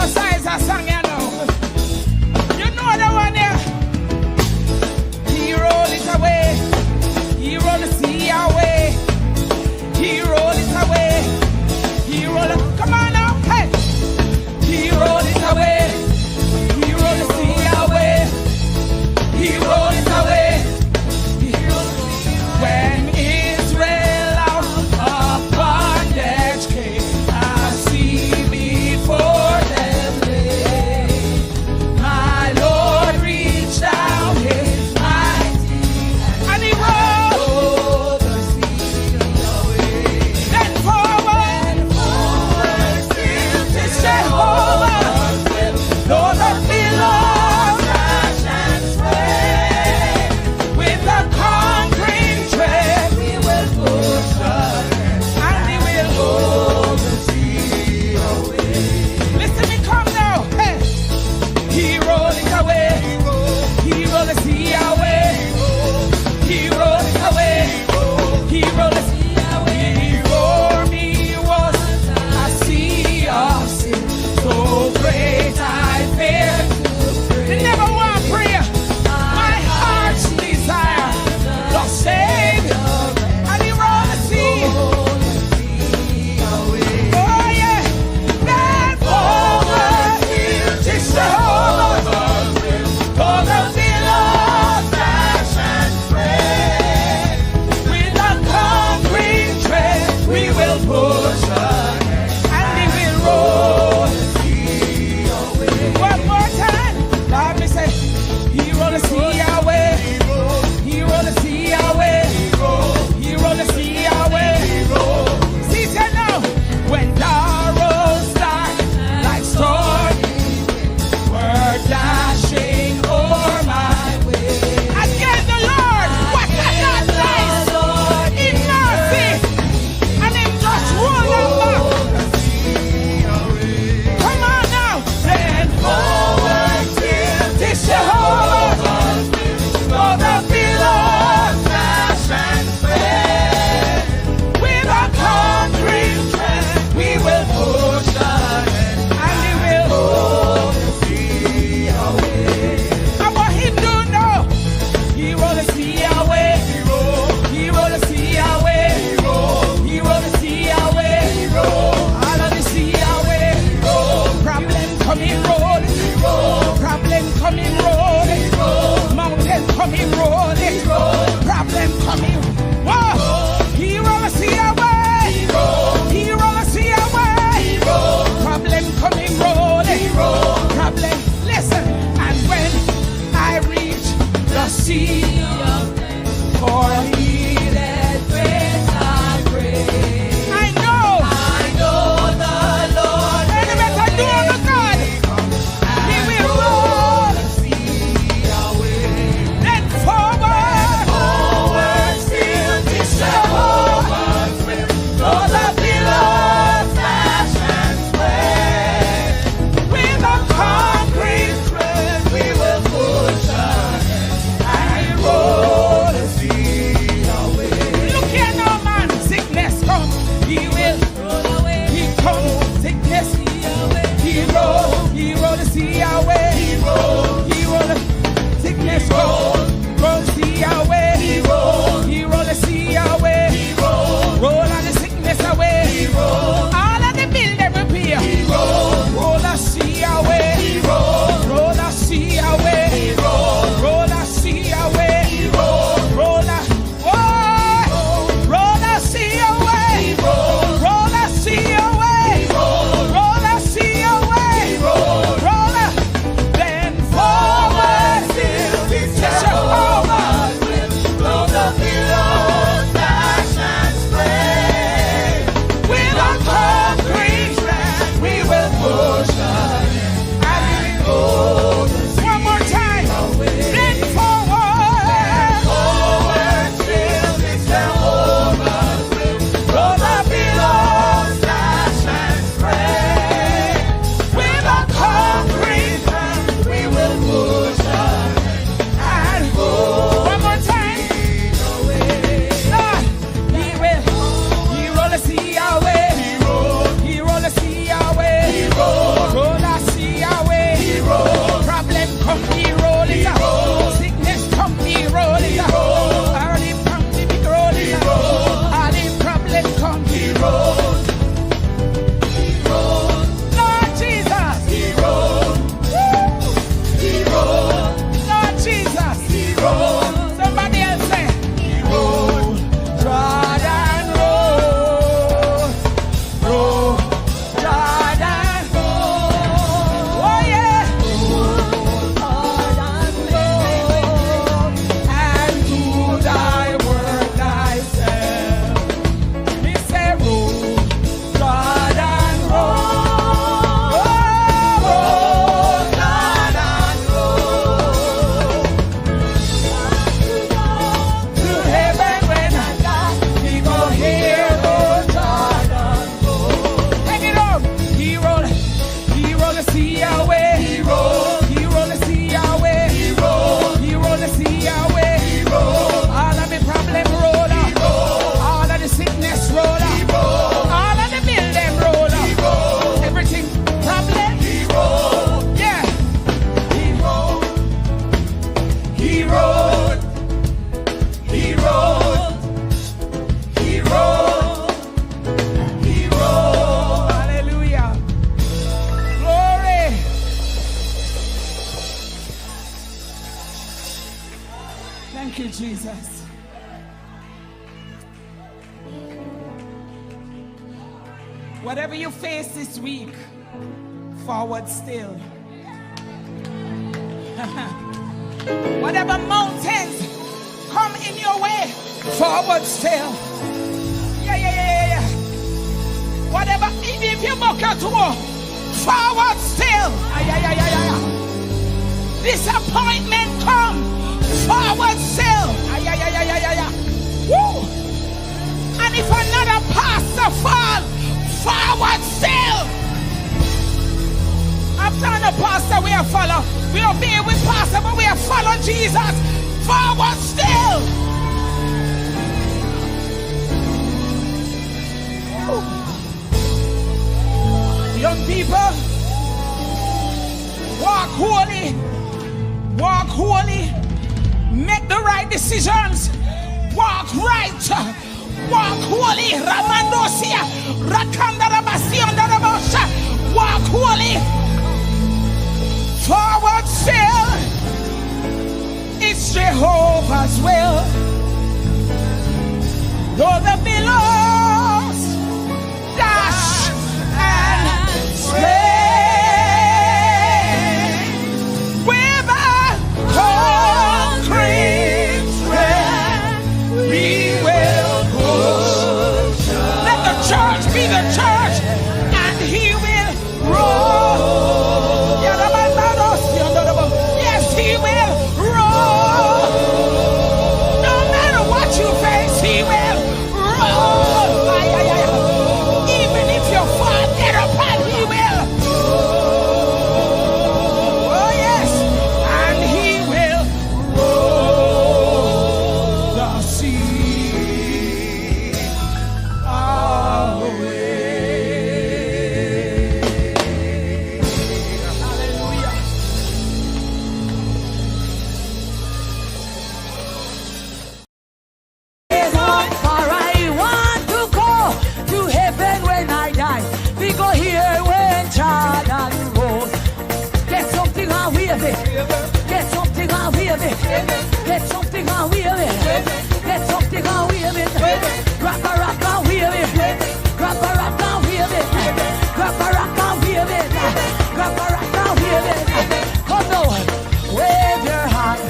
exercise a song, you know. You know the one here. He roll it away. He roll the sea away. He roll it away. He roll it. Come on now, hey. He roll it away. He roll the sea away. He roll it away. When Israel out of bondage came, I see before them lay. Jesus. Whatever you face this week, forward still. Whatever mountains come in your way, forward still. Yeah. Whatever, even if you buck out to war, forward still. Disappointment come, forward still. Woo. And if another pastor fall, forward still. After the pastor we are follow. We obey with pastor, but we are follow Jesus. Forward still. Woo. Young people, walk holy. Walk holy. Make the right decisions. Walk right. Walk holy. Ramandosia. Rakandarabasiandarabosha. Walk holy. Forward still. It's Jehovah's will. Though the billows dash and sway with a concrete strength, we will push. Let the church be the church, and he will roll. Yes, he will roll. No matter what you face, he will roll. Even if you fall, get up and he will. Oh yes, and he will roll the sea away. Hallelujah. For I want to go to heaven when I die. We go here when Jordan rolls. Get something and wave it. Get something and wave it. Get something and wave it. Get something and wave it. Grab a rock and wave it. Grab a rock and wave it. Grab a rock and wave it. Grab a rock and wave it. Come now, wave your hand.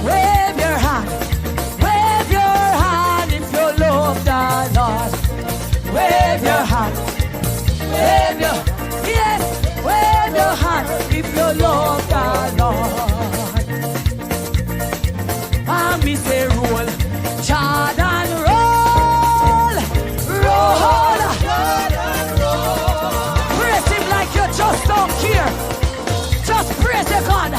Wave your hand. Wave your hand if you love the Lord. Wave your hand. Wave your, yes, wave your hand if you love the Lord. And me say roll, Jordan roll, roll. Praise him like you just don't care. Just praise the God,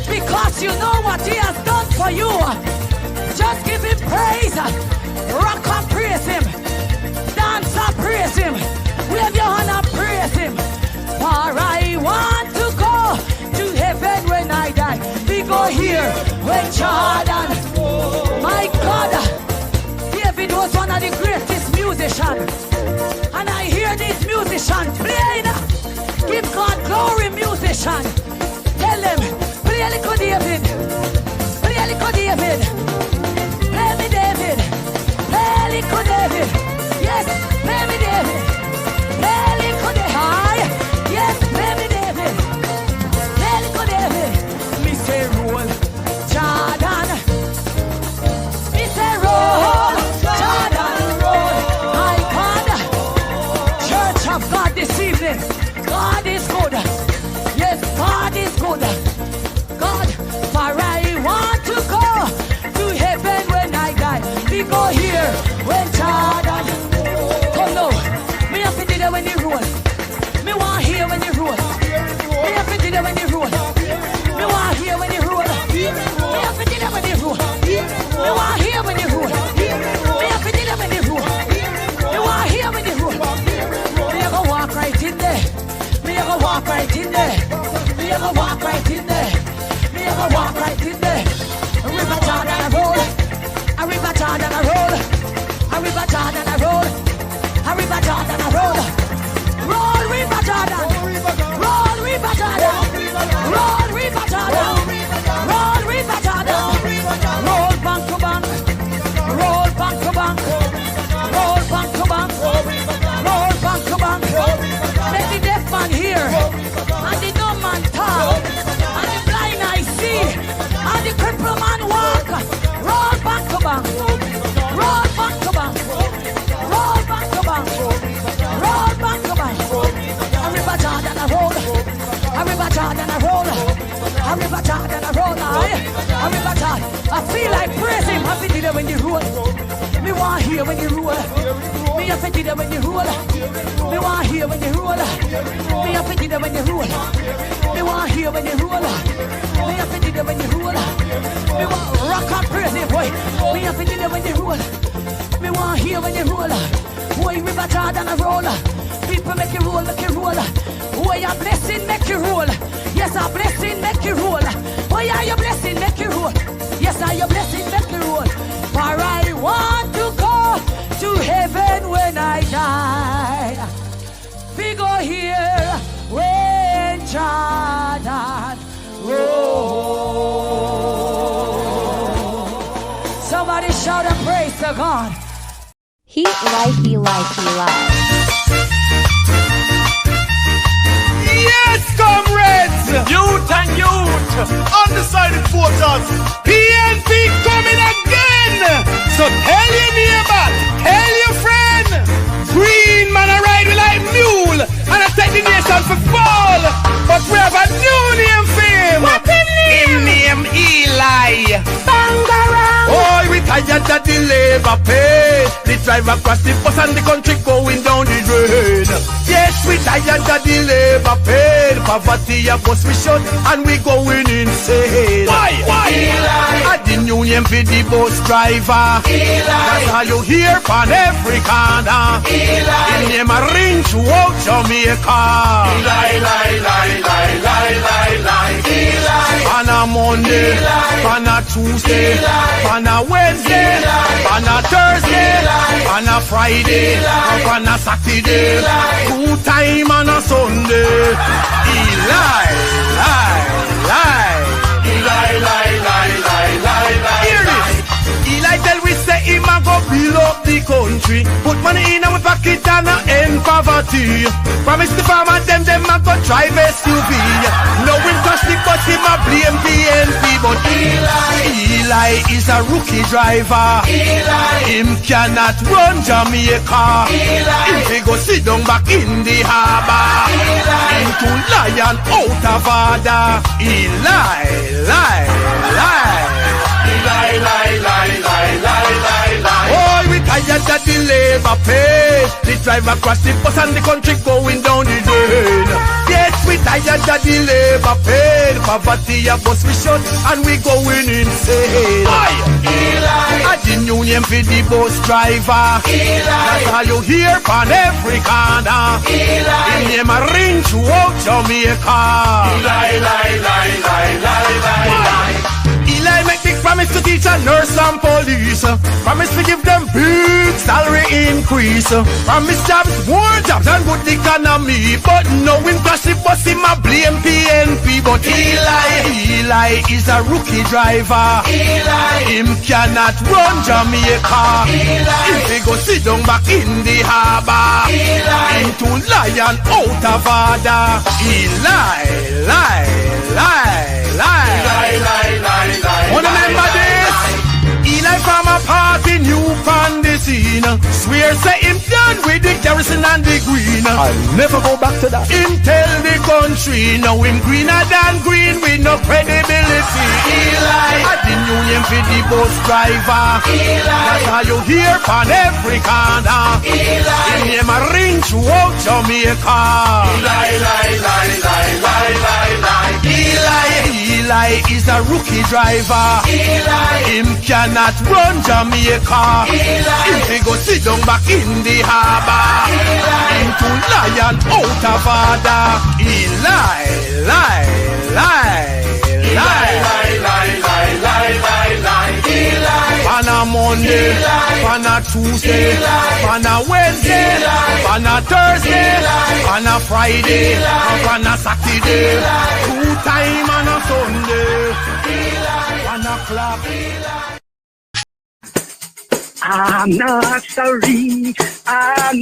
because you know what he has done for you. Just give him praise. Rock and praise him. Dance and praise him. Wave your hand and praise him. For I want to go to heaven when I die. We go here when Jordan. My God, David was one of the greatest musicians. And I hear this musician playing. Give God glory, musician. Tell them, play a little David. Play a little David. Play me David. Play a little David. Yes, play me David. Play a little David. Yes, play me David. Play a little David. Me say roll, Jordan. Me say roll, Jordan, roll. My God, Church of God this evening. God is good. Yes, God is good. God, for I want to go to heaven when I die. We go here when Jordan. Come now, me have to do that when you roll. Me want hear when you roll. Me have to do that when you roll. Me want hear when you roll. Me have to do that when you roll. Me want hear when you roll. Me have to do that when you roll. Me want hear when you roll. Me have to walk right in there. Me have to walk right in there. Me have to walk right in there. Me have to walk right in there. River Jordan a roll. A river Jordan a roll. A river Jordan a roll. A river Jordan a roll. Roll River Jordan. Roll River Jordan. Roll River Jordan. Roll River Jordan. Roll bank feel like praising him. I feel it when you roll. Me want hear when you roll. Me a feel it when you roll. Me want hear when you roll. Me a feel it when you roll. Me want hear when you roll. Me a feel it when you roll. Me want rock and praise him, boy. Me a feel it when you roll. Me want hear when you roll. Boy, River Jordan a roll. People make you roll, make you roll. Boy, a blessing make you roll. Yes, a blessing make you roll. Boy, are your blessing make you roll. Yes, are your blessing make you roll. For I want to go to heaven when I die. We go here when Jordan rolls. Somebody shout and praise to God. He like. Yes, comrades! Youth and youth! Undecided voters! PNP coming again! So tell your neighbor, tell your friend! Green man a ride with like mule and I take the nation for fall! But we have a new name for him! What the name? Him name Eli! Bangarang! Oh, we tired of the labor pay! The drive across the bus and the country going down the drain! Yes, we tired of the labor paid. Poverty a bus we shut and we going insane. Why? Eli. At the union for the bus driver. Eli. That's how you hear from every corner. Eli. In name a ring throughout Jamaica. Eli. On a Monday, on a Tuesday, on a Wednesday, on a Thursday, on a Friday, on a Saturday. 2 times on a Sunday. Eli. Hear this. Eli tell we say him a go build up the country. Put money in our pocket and end poverty. Promise the farmer them a go drive SUV. No him touch the bus, him a blame PNP. But Eli is a rookie driver. Him cannot run Jamaica. Him fi go sit down back in the harbour. Him too lion out of order. Oh, we tired of the labor pay. The drive across the bus and the country going down the drain. Yes, we tired of the labor pay. Poverty a bus we shut and we going insane. At the union for the bus driver. That's how you hear from every corner. In name a ring throughout Jamaica. Eli make big promise to teach a nurse and police. Promise to give them big salary increase. Promise jobs, more jobs and good economy. But no him crash the bus, him a blame PNP. But Eli is a rookie driver. Him cannot run Jamaica. Him fi go sit down back in the harbour. Him too lion out of order. Wanna remember this? Eli from a party new from the scene. Swear say him done with the garrison and the green. I'll never go back to that. Him tell the country now him greener than green with no credibility. Eli at the union for the bus driver. That's how you hear from every corner. Him name a ring throughout Jamaica. Eli is a rookie driver. Him cannot run Jamaica. Him fi go sit down back in the harbour. Him too lion out of order. On a Monday, on a Tuesday, on a Wednesday, on a Thursday, on a Friday, on a Saturday, 2 times on a Sunday, 1 o'clock. I'm not sorry, I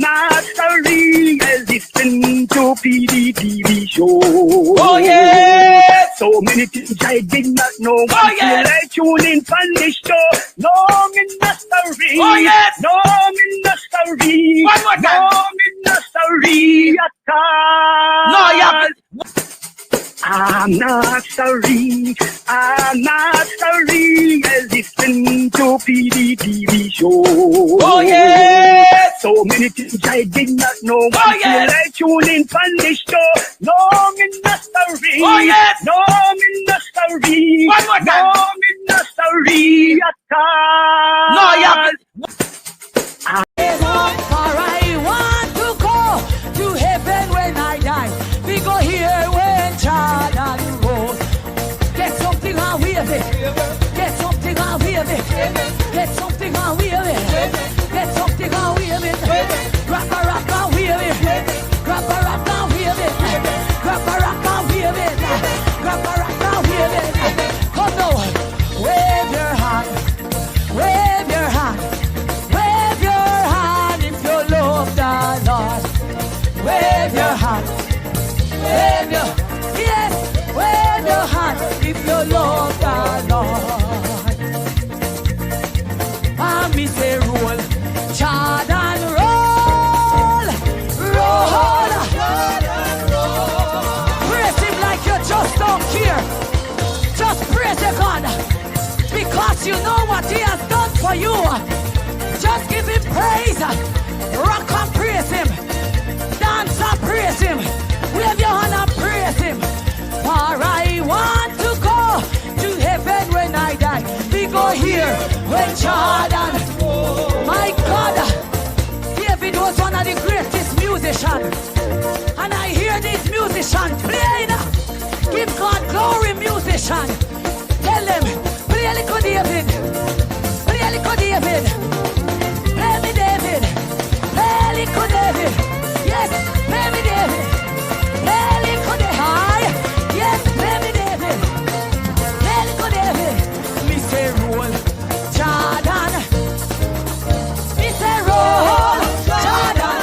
listen to PDTV show. Oh yeah! So many things I did not know. Oh yeah! I tune in from the show. Long in the story. Oh yes! Long in the story. One more time. Long in the story at all. No, yeah. I'm not sorry. I'm not sorry. I listen to PDTV show. Oh yes. So many things I did not know. Oh yes. I tune in from the show. No, me not sorry. Oh yes. No, me not sorry. One more time. No, me not sorry at all. No, yeah. For I want to go to heaven when I die. We go here when Jordan rolls. Get something and wave it. Get something and wave it. Get something and wave it. Get something and wave it. Grab a rock and wave it. Grab a rock and wave it. Grab a rock and wave it. Grab a rock and wave it. Come now, wave your hand. Wave your hand. Wave your hand if you love the Lord. Wave your hand. Wave your, yes, wave your hand if you love the Lord. And me say roll, Jordan roll, roll. Praise him like you just don't care. Just praise the God because you know what he has done for you. Just give him praise. Rock and praise him. Dance and praise him. Wave your hand and praise him. For I want to go to heaven when I die. We go here when Jordan. My God, David was one of the greatest musicians. And I hear this musician playing. Give God glory, musician. Tell them, play a little David. Play a little David. Play me David. Play a little David. Yes, play me David. Play a little David. Hi. Yes, play me David. Play a little David. Me say roll, Jordan. Me say roll, Jordan.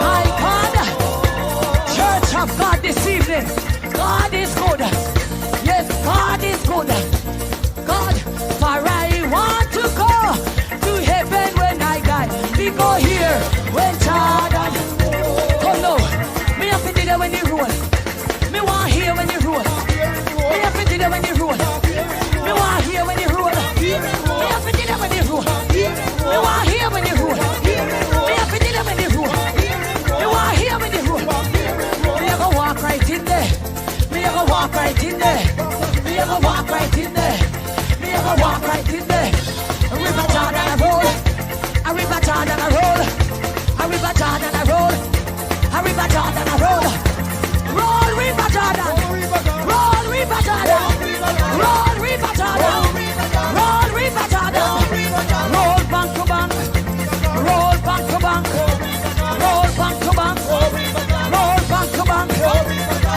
My God, Church of God this evening. God is good. Yes, God is good. God, for I want to go to heaven when I die. We go here when Jordan. Come now, me have to do that when you roll. Me want hear when you roll. Me have to do that when you roll. Me want hear when you roll. Me have to do that when you roll. Me want hear when you roll. Me have to do that when you roll. Me want hear when you roll. Me have to walk right in there. Me have to walk right in there. Me have to walk right in there. Me have to walk right in there. A river Jordan a roll. A river Jordan a roll. A river Jordan a roll. A river Jordan a roll. Roll river Jordan. Roll river Jordan. Roll river Jordan. Roll river Jordan. Roll bank to bank. Roll bank to bank. Roll bank to bank. Roll bank to bank.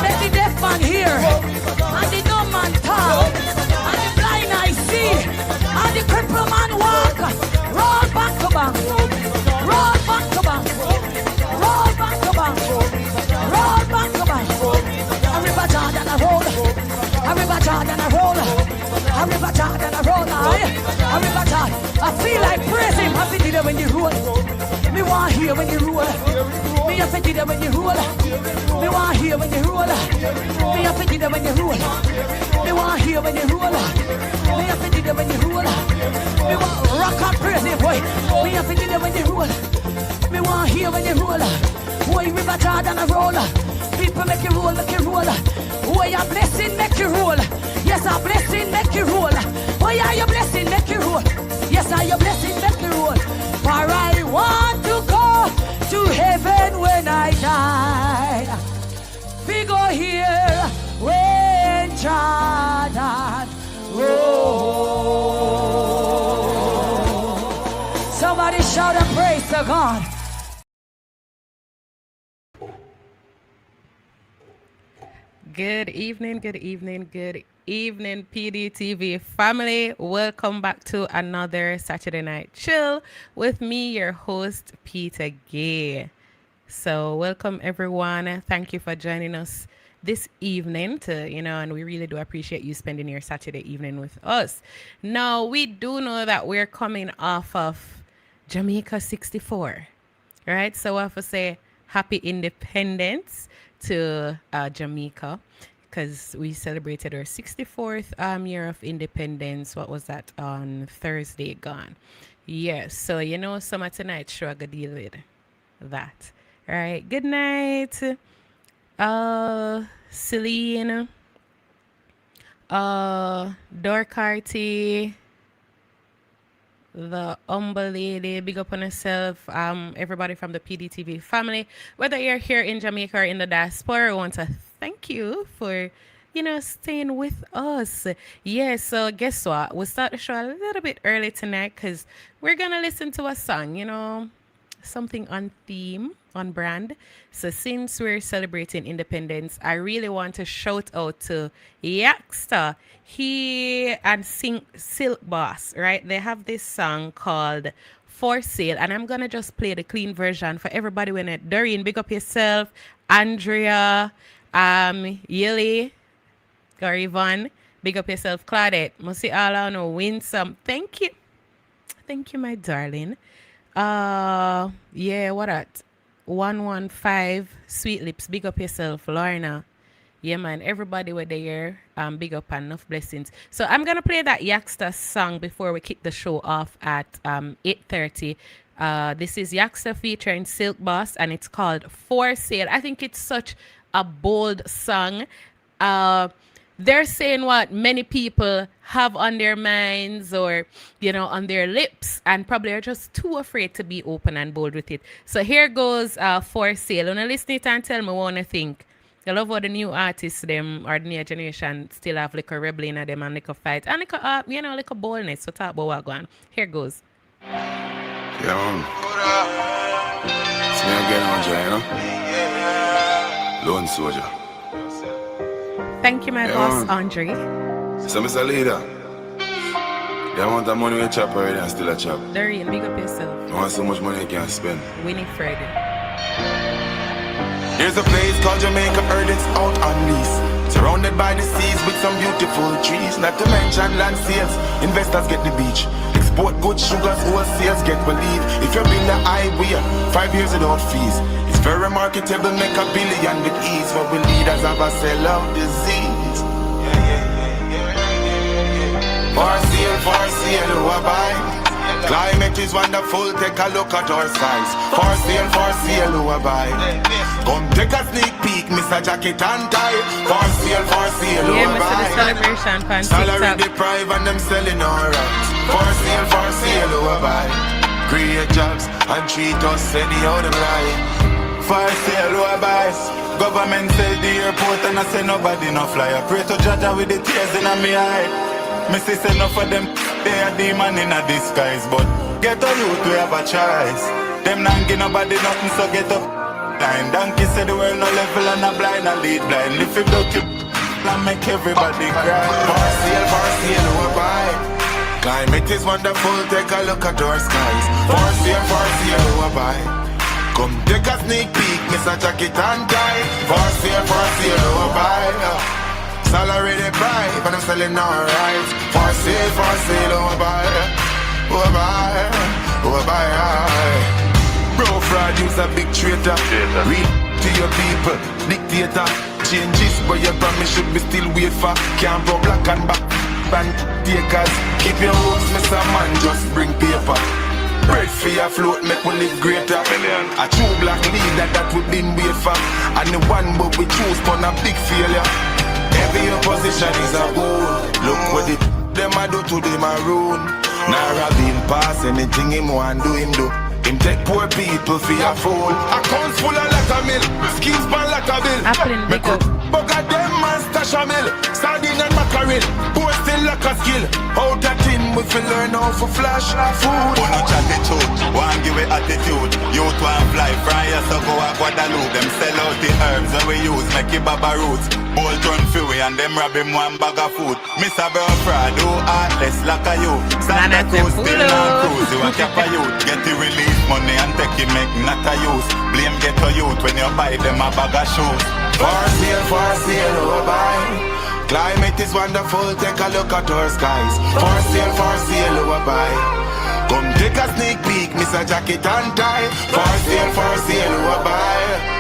Let the deaf man hear. And the dumb man talk. And the blind eye see. And the crippled man walk. Roll back to bank. Roll back to bank. Roll back to bank. Roll back to bank. A river Jordan a roll. A river Jordan a roll. A river Jordan a roll. A river Jordan. I feel like praising. I feel it when you roll. Me want hear when you roll. Me have to do that when you roll. Me want hear when you roll. Me have to do that when you roll. Me want hear when you roll. Me have to do that when you roll. Me want rock and praise it, boy. Me have to do that when you roll. Me want hear when you roll. Boy, river Jordan a roll. People make you roll, make you roll. Boy, a blessing make you roll. Yes, a blessing make you roll. Boy, are your blessing make you roll. Yes, are your blessing make you roll. For I want to go to heaven when I die. We go here when Jordan rolls. Somebody shout and praise to God. Good evening, PDTV family. Welcome back to another Saturday Night Chill with me, your host, Peter Gay. So welcome everyone. Thank you for joining us this evening and we really do appreciate you spending your Saturday evening with us. Now, we do know that we're coming off of Jamaica 64, right? So I have to say happy independence to Jamaica, because we celebrated our 64th year of independence. What was that? On Thursday gone. Yes, so you know, summer tonight show I gotta deal with that. All right, good night. Celine, Dorcarty, the humble lady, big up on yourself. Everybody from the PDTV family, whether you're here in Jamaica or in the diaspora, I want to thank you for, you know, staying with us. Yeah, so guess what? We'll start the show a little bit early tonight because we're gonna listen to a song, you know, something on theme, on brand. So since we're celebrating independence, I really want to shout out to Yaksta. He and Silk Boss, right? They have this song called For Sale, and I'm gonna just play the clean version for everybody when it. Doreen, big up yourself. Andrea, Yili, or Yvonne, big up yourself. Claudette, must see all I know, win some. Thank you, my darling. Yeah, what at 115 Sweet Lips, big up yourself. Lorna, yeah man, everybody were there, big up and enough blessings. So I'm gonna play that Yaksta song before we kick the show off at 8:30. This is Yaksta featuring Silk Boss and it's called For Sale. I think it's such a bold song. They're saying what many people have on their minds or, you know, on their lips and probably are just too afraid to be open and bold with it. So here goes For Sale. When I listen to it and tell me what I think. I love how the new artists, them, or the new generation still have like a rebel in them and like a fight and like a, you know, like a boldness. So talk about what going on. Here goes. Yeah, man. It's me again, Andre, you know? Lone soldier. Thank you, my boss, Andre. So, Mr. Leader, you want that money you chop already and still a chop? Dorian, big up yourself. You want so much money you can spend? Winnie Fred. Here's a place called Jamaica, heard it's out on lease. Surrounded by the seas with some beautiful trees. Not to mention land sales, investors get the beach. Export goods, sugars, wholesales get relief. If you build the highway, 5 years without fees. It's very marketable, make $1 billion with ease. But we leaders have a sell-out disease. For sale, who I buy? Climate is wonderful, take a look at our skies. For sale, who I buy? Come take a sneak peek, Mr. Jacket and tie. For sale, who I buy? Celebration fan Salary deprived and them selling alright. For sale, who I buy? Create jobs and treat us anyhow them like. For sale, who I buy? Government sell the airport and I say nobody no fly. I pray to Jaja with the tears in my eye. Me say enough of them, they are demon in a disguise. But get a youth, we have a choice. Them not give nobody nothing, so get up. Line donkey say the world no level and a blind and lead blind. If you block you and make everybody cry. For sale, who buy? Climate is wonderful, take a look at our skies. For sale, who buy? Come take a sneak peek, Mr. Jacket and tie. For sale, who buy? Salary they buy, but I'm selling alright. For sale, who buy? Who buy? Bro, fraud, you's a big traitor. Read to your people, dictator. Changes, but your promise should be still wait for. Can't go black and back, band takers. Keep your hopes, Mr. Man, just bring paper. Bread for your float, make we live greater. A true black leader that we been wait for. And the one but we choose for a big failure. Every opposition is a goal. Look what them a do to them a ruin. Nara been pass anything him want do him do. Him take poor people for a fool. Accounts full of like a mill, schemes ban like a bill. Make up bugger them man stash a mill. Sardine and mackerel, poor still like a skill. Out of tin we fi learn how to flash food. Who no chat the truth, one give it attitude. Youth want fly, fry us so go a Guadalupe. Them sell out the herbs that we use, make it baba roots. Bolt run freeway and them rob him one bag of food. Mr. Bro fraud, do heartless like a you. Santa Cruz still on cruise, you a cap a youth. Get the release money and take it make not a use. Blame get a youth when you buy them a bag of shoes. For sale, who buy? Climate is wonderful, take a look at our skies. For sale, who buy? Come take a sneak peek, Mr. Jacket and tie. For sale, who buy?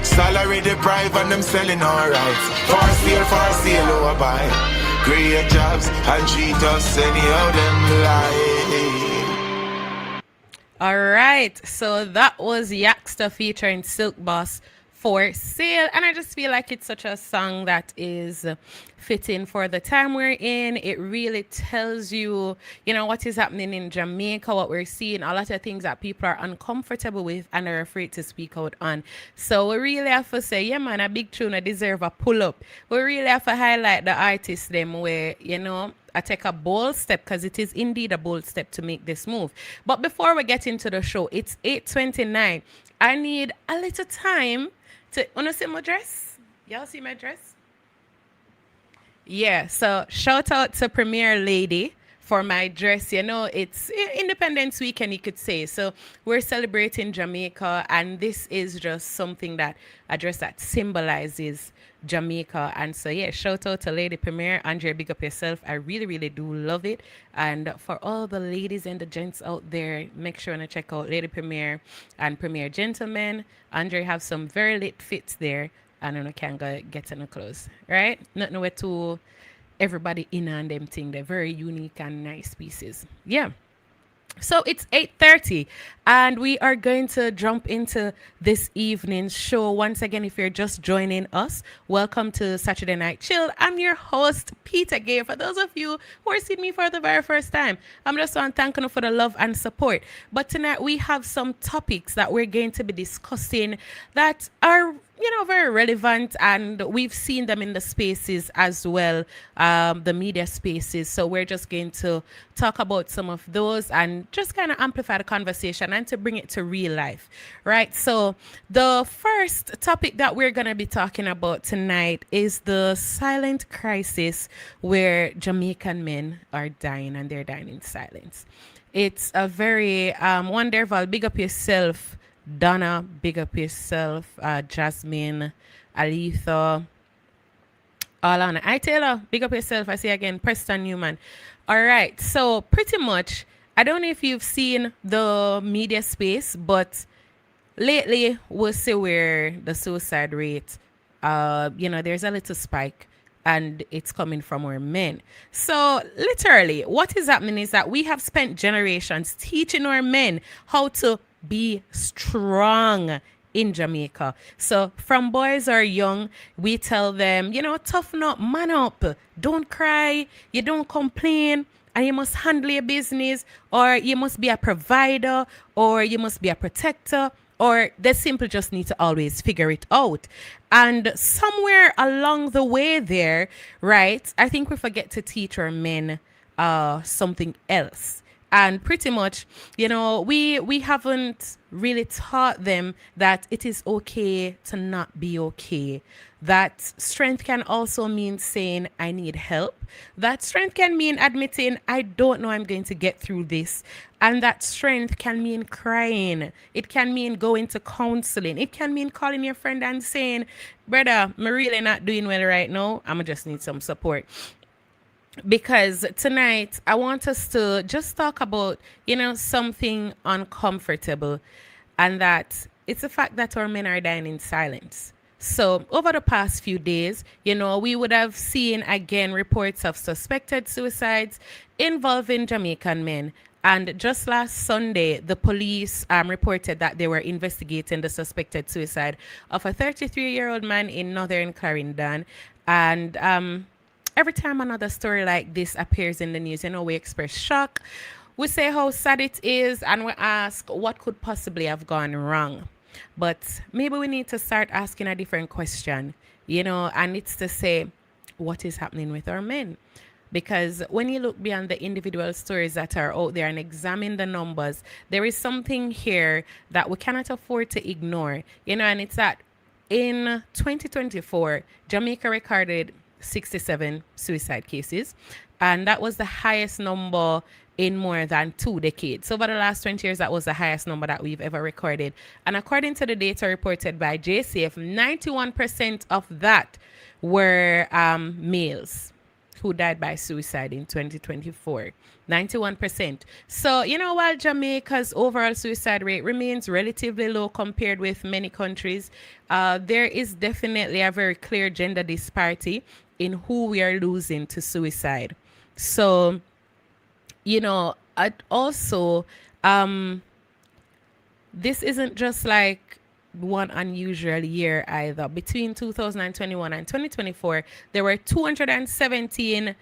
Salary deprived and them selling our rights. For sale, oh buy. Create jobs and treat us anyhow them lie. All right, so that was Yaksta featuring Silk Boss, For Sale, and I just feel like it's such a song that is fitting for the time we're in. It really tells you, what is happening in Jamaica, what we're seeing, a lot of things that people are uncomfortable with and are afraid to speak out on. So we really have to say, yeah, man, a big tune deserve a pull up. We really have to highlight the artists them where, I take a bold step, because it is indeed a bold step to make this move. But before we get into the show, it's 8:29. I need a little time to, wanna see my dress? Y'all see my dress? Yeah, so shout out to Premier Lady for my dress. It's Independence Weekend, you could say. So we're celebrating Jamaica, and this is just something that, a dress that symbolizes Jamaica. And so, yeah, shout out to Lady Premier. Andre, big up yourself. I really, really do love it. And for all the ladies and the gents out there, make sure to check out Lady Premier and Premier Gentlemen. Andre have some very lit fits there. And I can go get in the clothes, right? Not nowhere to everybody in on them thing. They're very unique and nice pieces. Yeah. So it's 8:30 and we are going to jump into this evening's show. Once again, if you're just joining us, welcome to Saturday Night Chill. I'm your host, Peter Gay. For those of you who are seeing me for the very first time, I'm just want to thank you for the love and support. But tonight we have some topics that we're going to be discussing that are very relevant, and we've seen them in the spaces as well, the media spaces. So we're just going to talk about some of those and just kind of amplify the conversation and to bring it to real life, right? So the first topic that we're going to be talking about tonight is the silent crisis where Jamaican men are dying, and they're dying in silence. It's a very wonderful. Big up yourself, Donna, big up yourself, Jasmine, Aletha, Alana. I Taylor, big up yourself. I see again, Preston Newman. All right, so pretty much, I don't know if you've seen the media space, but lately we'll see where the suicide rate, there's a little spike, and it's coming from our men. So literally, what is happening is that we have spent generations teaching our men how to be strong in Jamaica. So from boys are young, we tell them, toughen up, man up, don't cry, you don't complain, and you must handle your business, or you must be a provider, or you must be a protector, or they simply just need to always figure it out. And somewhere along the way there, right, I think we forget to teach our men something else. And pretty much, we haven't really taught them that it is okay to not be okay. That strength can also mean saying, I need help. That strength can mean admitting, I don't know I'm going to get through this. And that strength can mean crying. It can mean going to counseling. It can mean calling your friend and saying, brother, I'm really not doing well right now. I'm just need some support. Because tonight I want us to just talk about, something uncomfortable, and that it's the fact that our men are dying in silence. So over the past few days, we would have seen again reports of suspected suicides involving Jamaican men. And just last Sunday, the police reported that they were investigating the suspected suicide of a 33-year-old man in Northern Clarendon. And every time another story like this appears in the news, we express shock. We say how sad it is, and we ask what could possibly have gone wrong. But maybe we need to start asking a different question, and it's to say, what is happening with our men? Because when you look beyond the individual stories that are out there and examine the numbers, there is something here that we cannot afford to ignore, and it's that in 2024, Jamaica recorded 67 suicide cases, and that was the highest number in more than 2 decades. So over the last 20 years, that was the highest number that we've ever recorded. And according to the data reported by JCF, 91% of that were males. who died by suicide in 2024. 91%. So, while Jamaica's overall suicide rate remains relatively low compared with many countries, there is definitely a very clear gender disparity in who we are losing to suicide. So, also, this isn't just like one unusual year either. Between 2021 and 2024, there were 217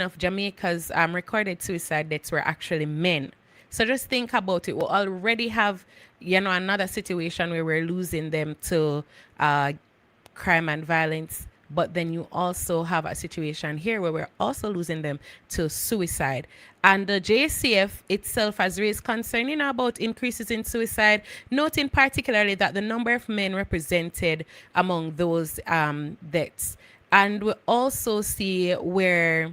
of Jamaica's recorded suicide deaths were actually men. So just think about it. We already have, another situation where we're losing them to crime and violence. But then you also have a situation here where we're also losing them to suicide. And the JCF itself has raised concern, about increases in suicide, noting particularly that the number of men represented among those deaths. And we also see where,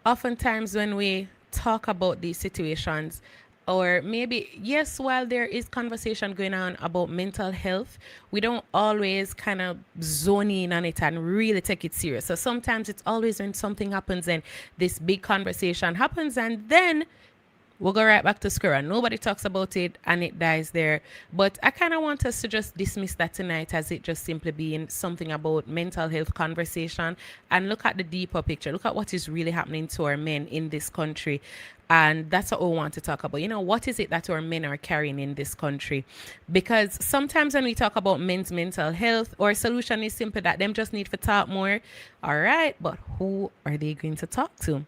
oftentimes when we talk about these situations, or maybe, yes, while there is conversation going on about mental health, we don't always kind of zone in on it and really take it serious. So sometimes it's always when something happens and this big conversation happens, and then we'll go right back to square one. Nobody talks about it and it dies there. But I kind of want us to just dismiss that tonight as it just simply being something about mental health conversation, and look at the deeper picture. Look at what is really happening to our men in this country. And that's what we want to talk about. What is it that our men are carrying in this country? Because sometimes when we talk about men's mental health, our solution is simply that them just need to talk more. All right, but who are they going to talk to?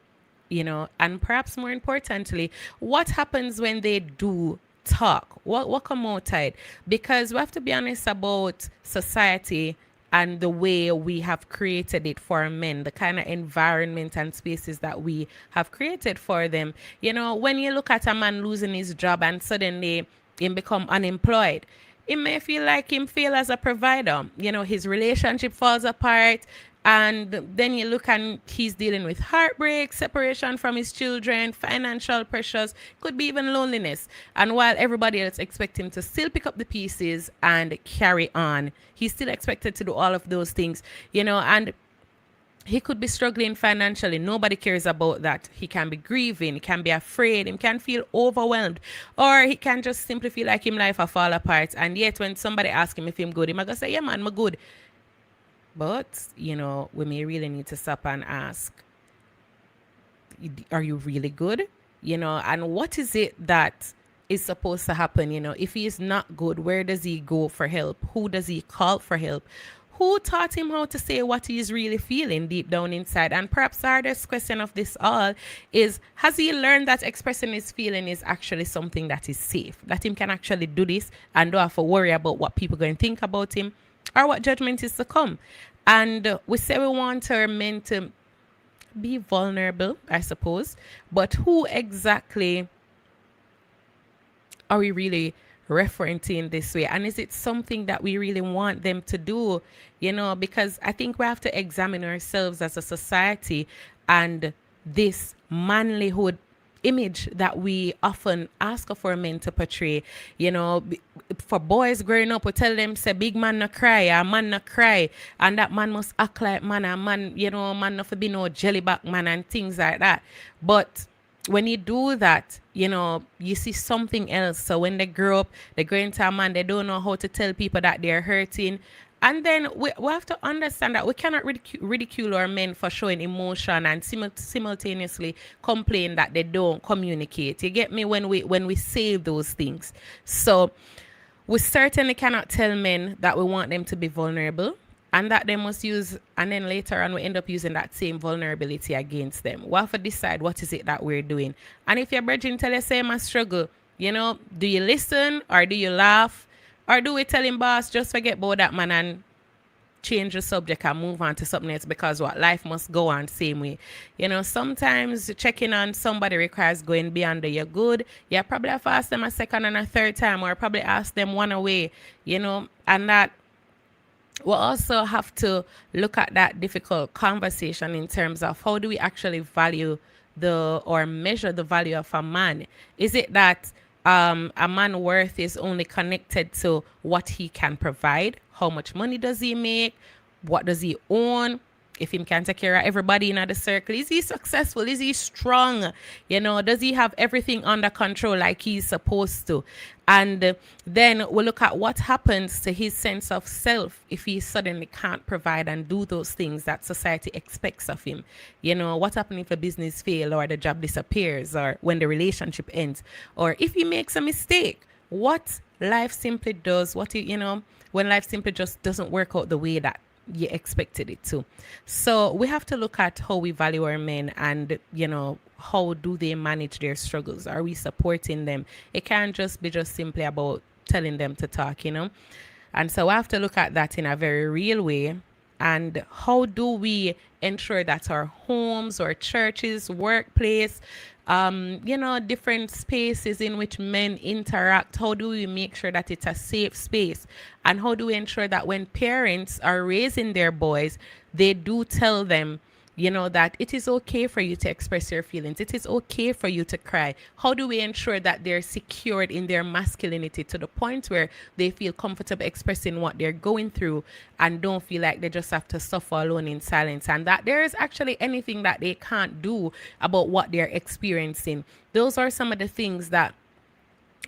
And perhaps more importantly, what happens when they do talk? What come outside? Because we have to be honest about society and the way we have created it for men, the kind of environment and spaces that we have created for them. When you look at a man losing his job and suddenly him become unemployed, it may feel like him fail as a provider. His relationship falls apart. And then you look and he's dealing with heartbreak, separation from his children, financial pressures, could be even loneliness. And while everybody else expects him to still pick up the pieces and carry on, he's still expected to do all of those things, and he could be struggling financially. Nobody cares about that. He can be grieving, he can be afraid, he can feel overwhelmed, or he can just simply feel like him life will fall apart. And yet when somebody asks him if him good, he might go say, yeah man, I'm good. But, we may really need to stop and ask, are you really good? And what is it that is supposed to happen? If he is not good, where does he go for help? Who does he call for help? Who taught him how to say what he is really feeling deep down inside? And perhaps the hardest question of this all is, has he learned that expressing his feeling is actually something that is safe? That him can actually do this and don't have to worry about what people are going to think about him, or what judgment is to come. And we say we want our men to be vulnerable, I suppose, but who exactly are we really referring to in this way? And is it something that we really want them to do? Because I think we have to examine ourselves as a society and this manlyhood image that we often ask for men to portray. For boys growing up, we tell them, say, big man no cry, a man no cry, and that man must act like man, a man, man not be no jellyback man and things like that. But when you do that, you see something else. So when they grow up, they grow into a man, they don't know how to tell people that they're hurting. And then we have to understand that we cannot ridicule our men for showing emotion and simultaneously complain that they don't communicate. You get me? When we say those things. So we certainly cannot tell men that we want them to be vulnerable and that they must use, and then later on we end up using that same vulnerability against them. We have to decide what is it that we're doing. And if your brethren tell you, say, I struggle, do you listen or do you laugh? Or do we tell him, boss, just forget about that man and change the subject and move on to something else, because what life must go on same way. Sometimes checking on somebody requires going beyond the you're good. You probably have to ask them a second and a third time, or probably ask them one away, and that we'll also have to look at that difficult conversation in terms of how do we actually value or measure the value of a man. Is it that A man's worth is only connected to what he can provide. How much money does he make? What does he own? If he can take care of everybody in the circle, is he successful? Is he strong? Does he have everything under control like he's supposed to? And then we'll look at what happens to his sense of self if he suddenly can't provide and do those things that society expects of him. What happens if a business fails, or the job disappears, or when the relationship ends, or if he makes a mistake? What life simply does, when life simply just doesn't work out the way that you expected it to. So we have to look at how we value our men, and how do they manage their struggles? Are we supporting them? It can't just be simply about telling them to talk. And so I have to look at that in a very real way. And how do we ensure that our homes or churches, workplace, different spaces in which men interact, how do we make sure that it's a safe space? And how do we ensure that when parents are raising their boys, they do tell them, that it is okay for you to express your feelings. It is okay for you to cry. How do we ensure that they're secured in their masculinity to the point where they feel comfortable expressing what they're going through and don't feel like they just have to suffer alone in silence, and that there is actually anything that they can't do about what they're experiencing? Those are some of the things that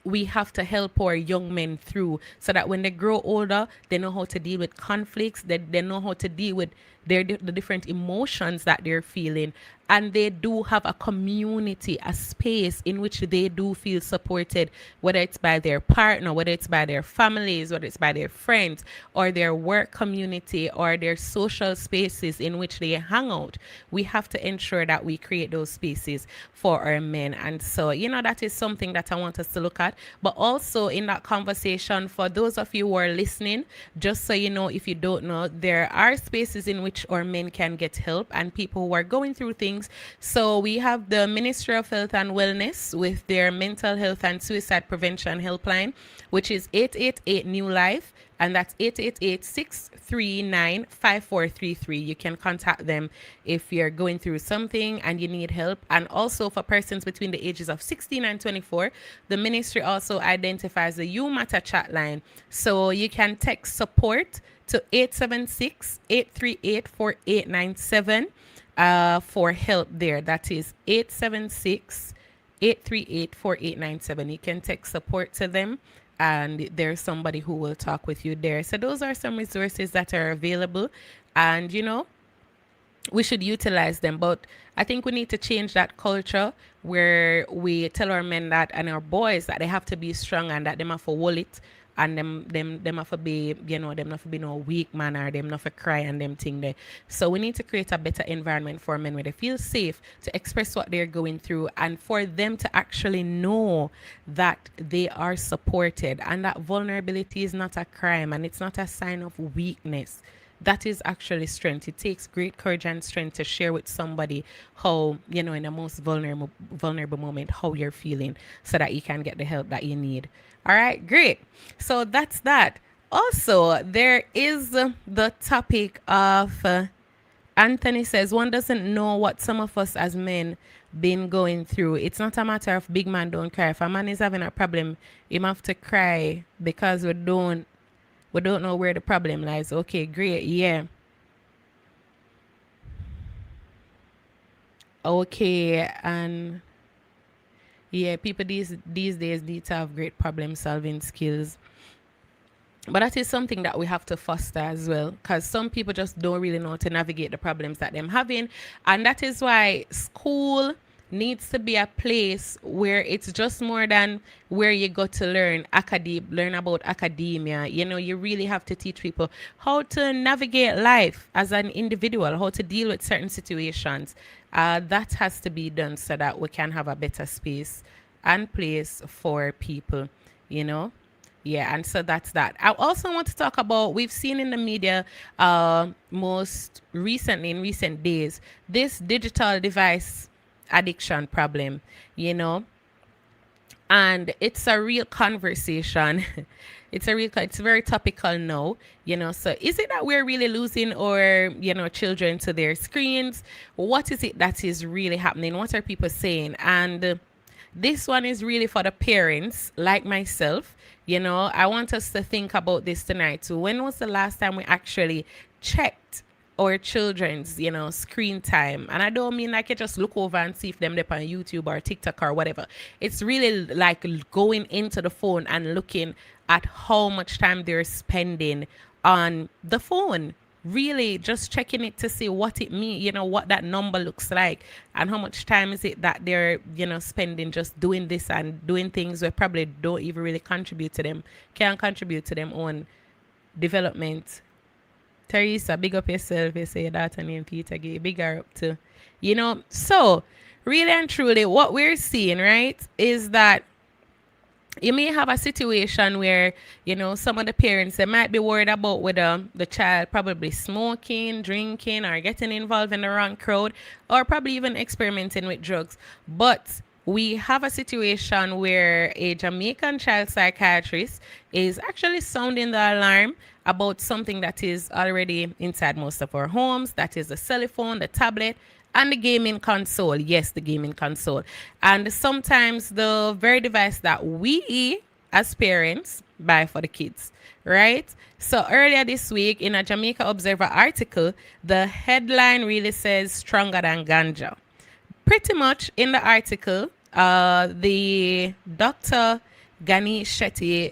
we have to help our young men through, so that when they grow older, they know how to deal with conflicts, they know how to deal with the different emotions that they're feeling, and they do have a community, a space in which they do feel supported, whether it's by their partner, whether it's by their families, whether it's by their friends, or their work community, or their social spaces in which they hang out. We have to ensure that we create those spaces for our men. And so, that is something that I want us to look at. But also in that conversation, for those of you who are listening, just so you know, if you don't know, there are spaces in which our men can get help, and people who are going through things. So we have the Ministry of Health and Wellness with their mental health and suicide prevention helpline, which is 888 New Life, and that's 888-639-5433. You can contact them if you're going through something and you need help. And also for persons between the ages of 16 and 24, the ministry also identifies the You Matter chat line. So you can text support to 876-838-4897 for help there. That is 876-838-4897. You can text support to them, and there's somebody who will talk with you there. So those are some resources that are available, and we should utilize them. But I think we need to change that culture where we tell our men that, and our boys, that they have to be strong and that they have to hold it, and them have to be, them have to be no weak man, or them not to cry and them thing there. So we need to create a better environment for men where they feel safe to express what they're going through, and for them to actually know that they are supported, and that vulnerability is not a crime, and it's not a sign of weakness. That is actually strength. It takes great courage and strength to share with somebody how, in the most vulnerable moment, how you're feeling, so that you can get the help that you need. All right, great. So that's that. Also, there is the topic of Anthony says, one doesn't know what some of us as men been going through. It's not a matter of big man don't cry. If a man is having a problem, he have to cry because we don't know where the problem lies. Okay, great. Yeah. Okay, and yeah, people these days need to have great problem solving skills. But that is something that we have to foster as well, because some people just don't really know how to navigate the problems that they're having. And that is why school needs to be a place where it's just more than where you go to learn about academia. You really have to teach people how to navigate life as an individual, how to deal with certain situations. That has to be done so that we can have a better space and place for people, Yeah, and so that's that. I also want to talk about, we've seen in the media most recently, in recent days, this digital device addiction problem, and it's a real conversation. It's very topical now, so is it that we're really losing our, children to their screens? What is it that is really happening? What are people saying? And this one is really for the parents like myself. I want us to think about this tonight. So when was the last time we actually checked our children's, screen time? And I don't mean like you just look over and see if them up on YouTube or TikTok or whatever. It's really like going into the phone and looking at how much time they're spending on the phone. Really just checking it to see what it means, what that number looks like, and how much time is it that they're, spending just doing this and doing things that probably don't even really contribute to them, can't contribute to them own development. Teresa, big up yourself. You say your daughter named Peter Gay. Big her up too. So really and truly what we're seeing, right, is that you may have a situation where, some of the parents, they might be worried about whether the child probably smoking, drinking, or getting involved in the wrong crowd, or probably even experimenting with drugs. But we have a situation where a Jamaican child psychiatrist is actually sounding the alarm about something that is already inside most of our homes. That is the cell phone, the tablet, and the gaming console. Yes, the gaming console. And sometimes the very device that we as parents buy for the kids, right? So earlier this week in a Jamaica Observer article, the headline really says stronger than ganja. Pretty much in the article, the Dr. Ganesh Shetty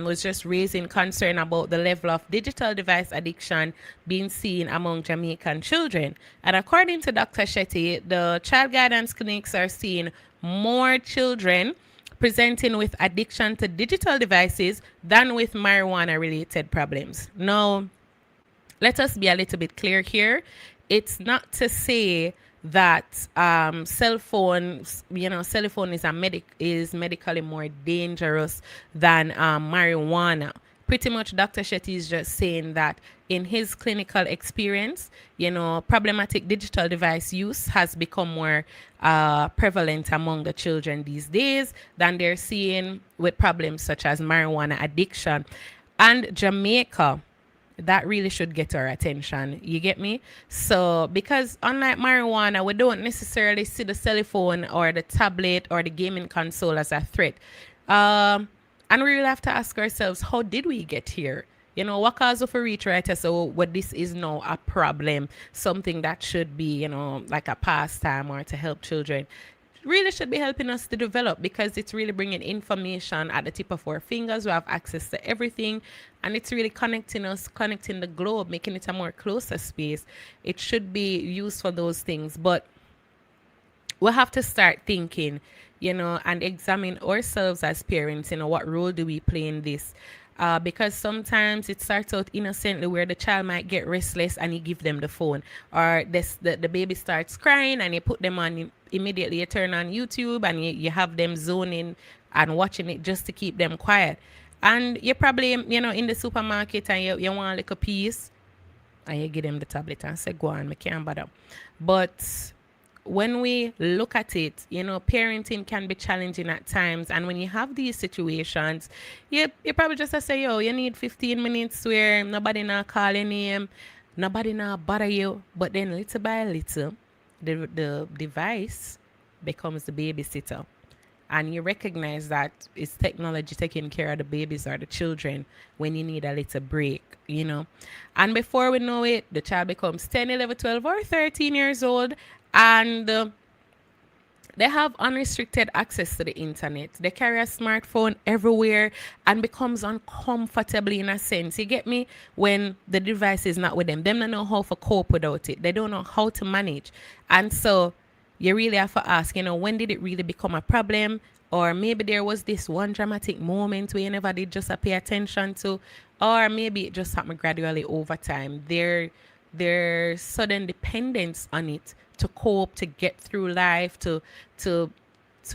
was just raising concern about the level of digital device addiction being seen among Jamaican children. And according to Dr. Shetty, the child guidance clinics are seeing more children presenting with addiction to digital devices than with marijuana-related problems. Now, let us be a little bit clear here. It's not to say that cell phone is medically more dangerous than marijuana. Pretty much Dr. Shetty is just saying that in his clinical experience, problematic digital device use has become more prevalent among the children these days than they're seeing with problems such as marijuana addiction. And Jamaica, that really should get our attention. You get me? So, because unlike marijuana, we don't necessarily see the cell phone or the tablet or the gaming console as a threat. And we really have to ask ourselves, how did we get here? What caused us to reach right here? So what this is now a problem, something that should be, like a pastime or to help children. Really should be helping us to develop, because it's really bringing information at the tip of our fingers. We have access to everything, and it's really connecting the globe, making it a more closer space. It should be used for those things, but we have to start thinking, and examine ourselves as parents. What role do we play in this? Because sometimes it starts out innocently, where the child might get restless and you give them the phone, or the baby starts crying and you put them on. Immediately you turn on YouTube and you have them zoning and watching it just to keep them quiet. And you're probably in the supermarket and you want a little piece, and you give them the tablet and say, go on, I can't bother. But when we look at it, parenting can be challenging at times. And when you have these situations, you probably just say, you need 15 minutes where nobody not call your name, nobody not bother you. But then little by little, the device becomes the babysitter. And you recognize that it's technology taking care of the babies or the children when you need a little break, And before we know it, the child becomes 10, 11, 12, or 13 years old. And they have unrestricted access to the internet. They carry a smartphone everywhere and becomes uncomfortable in a sense. You get me? When the device is not with them. They don't know how to cope without it. They don't know how to manage. And so you really have to ask, when did it really become a problem? Or maybe there was this one dramatic moment where you never did just pay attention to. Or maybe it just happened gradually over time. Their sudden dependence on it to cope, to get through life, to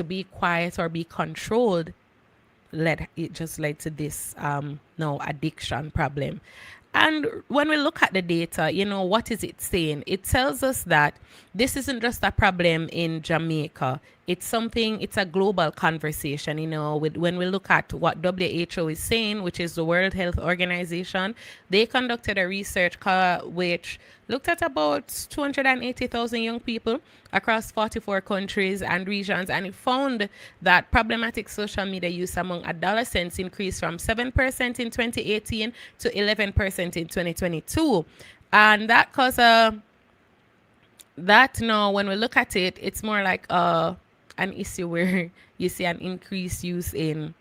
be quiet or be controlled, led to this addiction problem. And when we look at the data, what is it saying? It tells us that this isn't just a problem in Jamaica. it's a global conversation, when we look at what WHO is saying, which is the World Health Organization. They conducted a research which looked at about 280,000 young people across 44 countries and regions, and it found that problematic social media use among adolescents increased from 7% in 2018 to 11% in 2022. And that caused that now, when we look at it, it's more like an issue where you see an increased use in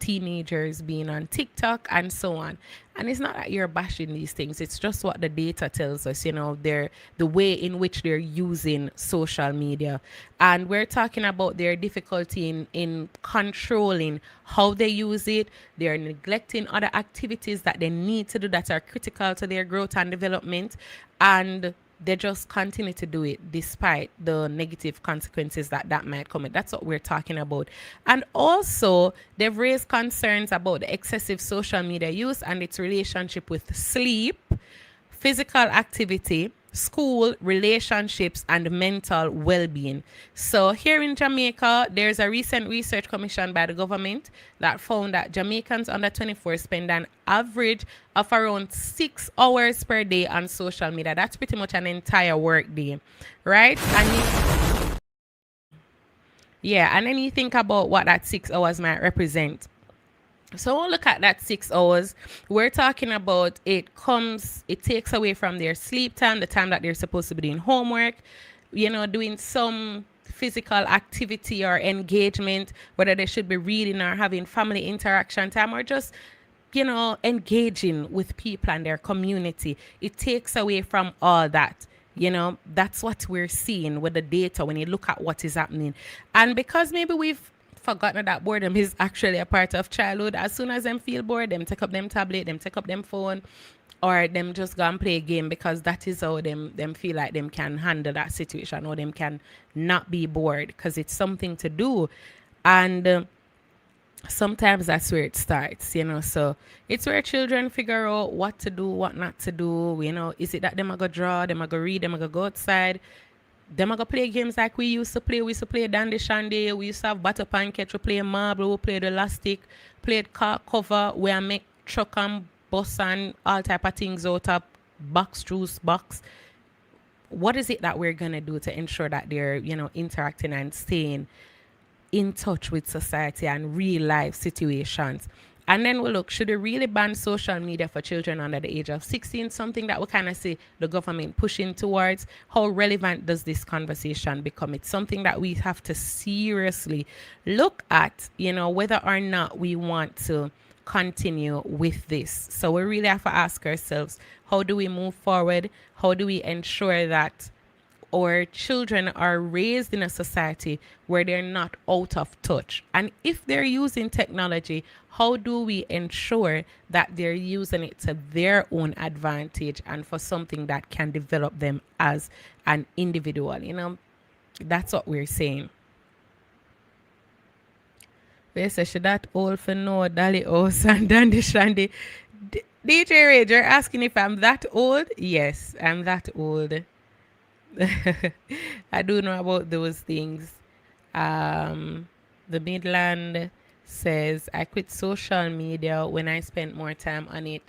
teenagers being on TikTok and so on. And it's not that you're bashing these things, it's just what the data tells us, they're the way in which they're using social media. And we're talking about their difficulty in controlling how they use it. They're neglecting other activities that they need to do that are critical to their growth and development. And they just continue to do it despite the negative consequences that might come. That's what we're talking about. And also, they've raised concerns about the excessive social media use and its relationship with sleep, physical activity, school, relationships, and mental well-being. So here in Jamaica, there's a recent research commissioned by the government that found that Jamaicans under 24 spend an average of around 6 hours per day on social media. That's pretty much an entire work day, right? And and then you think about what that 6 hours might represent. So we'll look at that 6 hours. We're talking about it takes away from their sleep time, the time that they're supposed to be doing homework, doing some physical activity or engagement, whether they should be reading or having family interaction time or just, engaging with people and their community. It takes away from all that. That's what we're seeing with the data when you look at what is happening. And because maybe we've forgotten that boredom is actually a part of childhood, as soon as them feel bored, them take up them tablet, them take up them phone, or them just go and play a game, because that is how them feel like them can handle that situation, or them can not be bored because it's something to do. And sometimes that's where it starts, so it's where children figure out what to do, what not to do. Is it that them are go draw, them are go read, them are go outside, them are going to play games like we used to play. We used to play Dandy Shandy. We used to have Butter Pancake. We play marble. We played elastic. Played car cover. We make truck and bus and all type of things out of box, juice box. What is it that we're going to do to ensure that they're, interacting and staying in touch with society and real life situations? And then we'll look, should we really ban social media for children under the age of 16? Something that we kind of see the government pushing towards. How relevant does this conversation become? It's something that we have to seriously look at, whether or not we want to continue with this. So we really have to ask ourselves, how do we move forward? How do we ensure that our children are raised in a society where they're not out of touch? And if they're using technology, how do we ensure that they're using it to their own advantage and for something that can develop them as an individual? That's what we're saying. They say, should that old for no Dolly House and Dandy Shandy? DJ Rage, you're asking if I'm that old? Yes, I'm that old. I do know about those things. The Midland says, I quit social media when I spent more time on it.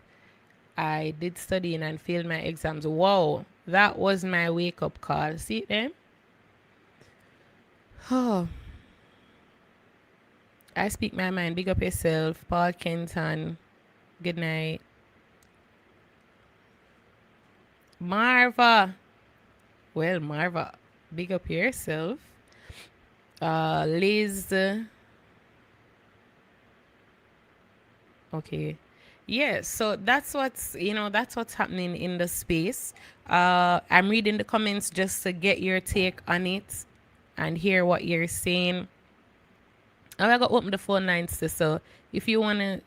I did studying and failed my exams. Wow, that was my wake-up call. See them? Oh. I speak my mind. Big up yourself. Paul Kenton. Good night. Marva. Well, Marva, big up yourself. Liz. Okay. Yeah, so that's what's happening in the space. I'm reading the comments just to get your take on it and hear what you're saying. I'm going to open the phone lines too, so if you want to,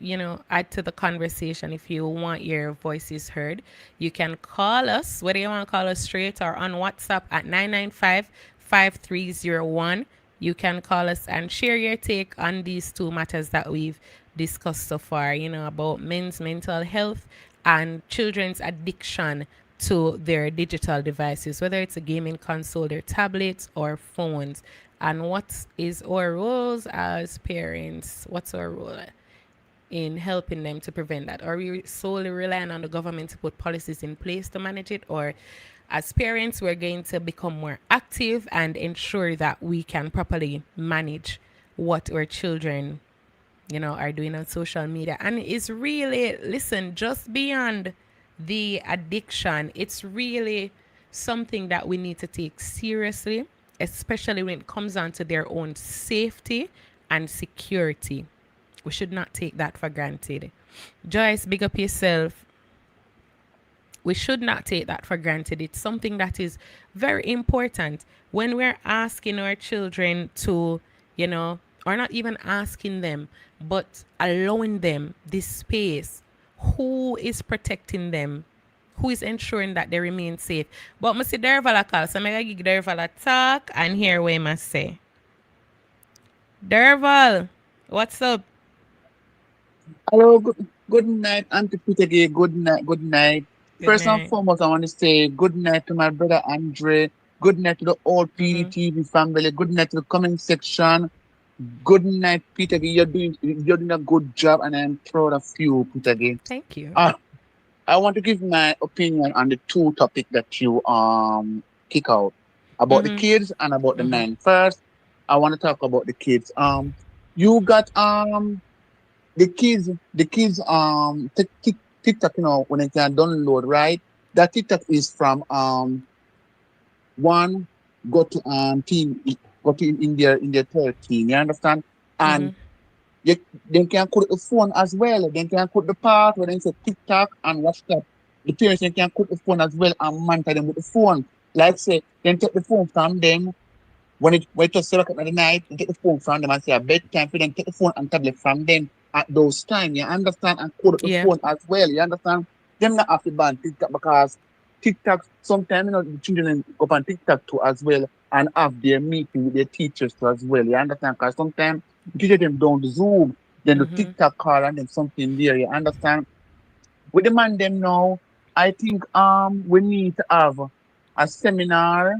add to the conversation, if you want your voices heard, you can call us, whether you want to call us straight or on WhatsApp at 995-5301. You can call us and share your take on these two matters that we've discussed so far, about men's mental health and children's addiction to their digital devices, whether it's a gaming console, their tablets or phones. And what is our roles as parents? What's our role in helping them to prevent that? Are we solely relying on the government to put policies in place to manage it? Or as parents, we're going to become more active and ensure that we can properly manage what our children, are doing on social media? And it's really, listen, just beyond the addiction, it's really something that we need to take seriously, especially when it comes down to their own safety and security. We should not take that for granted. Joyce, big up yourself. We should not take that for granted. It's something that is very important when we're asking our children to, or not even asking them, but allowing them this space. Who is protecting them? Who is ensuring that they remain safe? But I see Derval a call, so I'm going to give Derval a talk and hear what he must say. Derval, what's up? Hello, good night, Auntie Peter Gay. Good night, good night. Good First and night. foremost, I want to say good night to my brother Andre. Good night to the whole Mm-hmm. PDTV family. Good night to the comment section. Good night, Peter Gay. You're doing a good job, and I'm proud of you, Peter Gay. Thank you. Uh, I want to give my opinion on the two topics that you kick out about the Mm-hmm. kids and about the Mm-hmm. men. First, I want to talk about the kids. You got TikTok, when it can download, right? That TikTok is from one go to team go to in their 13, you understand? Mm-hmm. And you, they can put the phone as well. They can put the part where they say TikTok and WhatsApp. The parents they can put the phone as well and monitor them with the phone. Like say, then take the phone from them when it was 7 o'clock at the night, you take the phone from them and say a bedtime for them, take the phone and tablet from them at those times. You understand? And code up the Yeah. phone as well. You understand? Them not have to ban TikTok because TikTok sometimes the children go up on TikTok too as well and have their meeting with their teachers too as well. You understand? Because sometimes teacher them don't Zoom, then the Mm-hmm. TikTok call and then something there. You understand? We demand them now. I think we need to have a seminar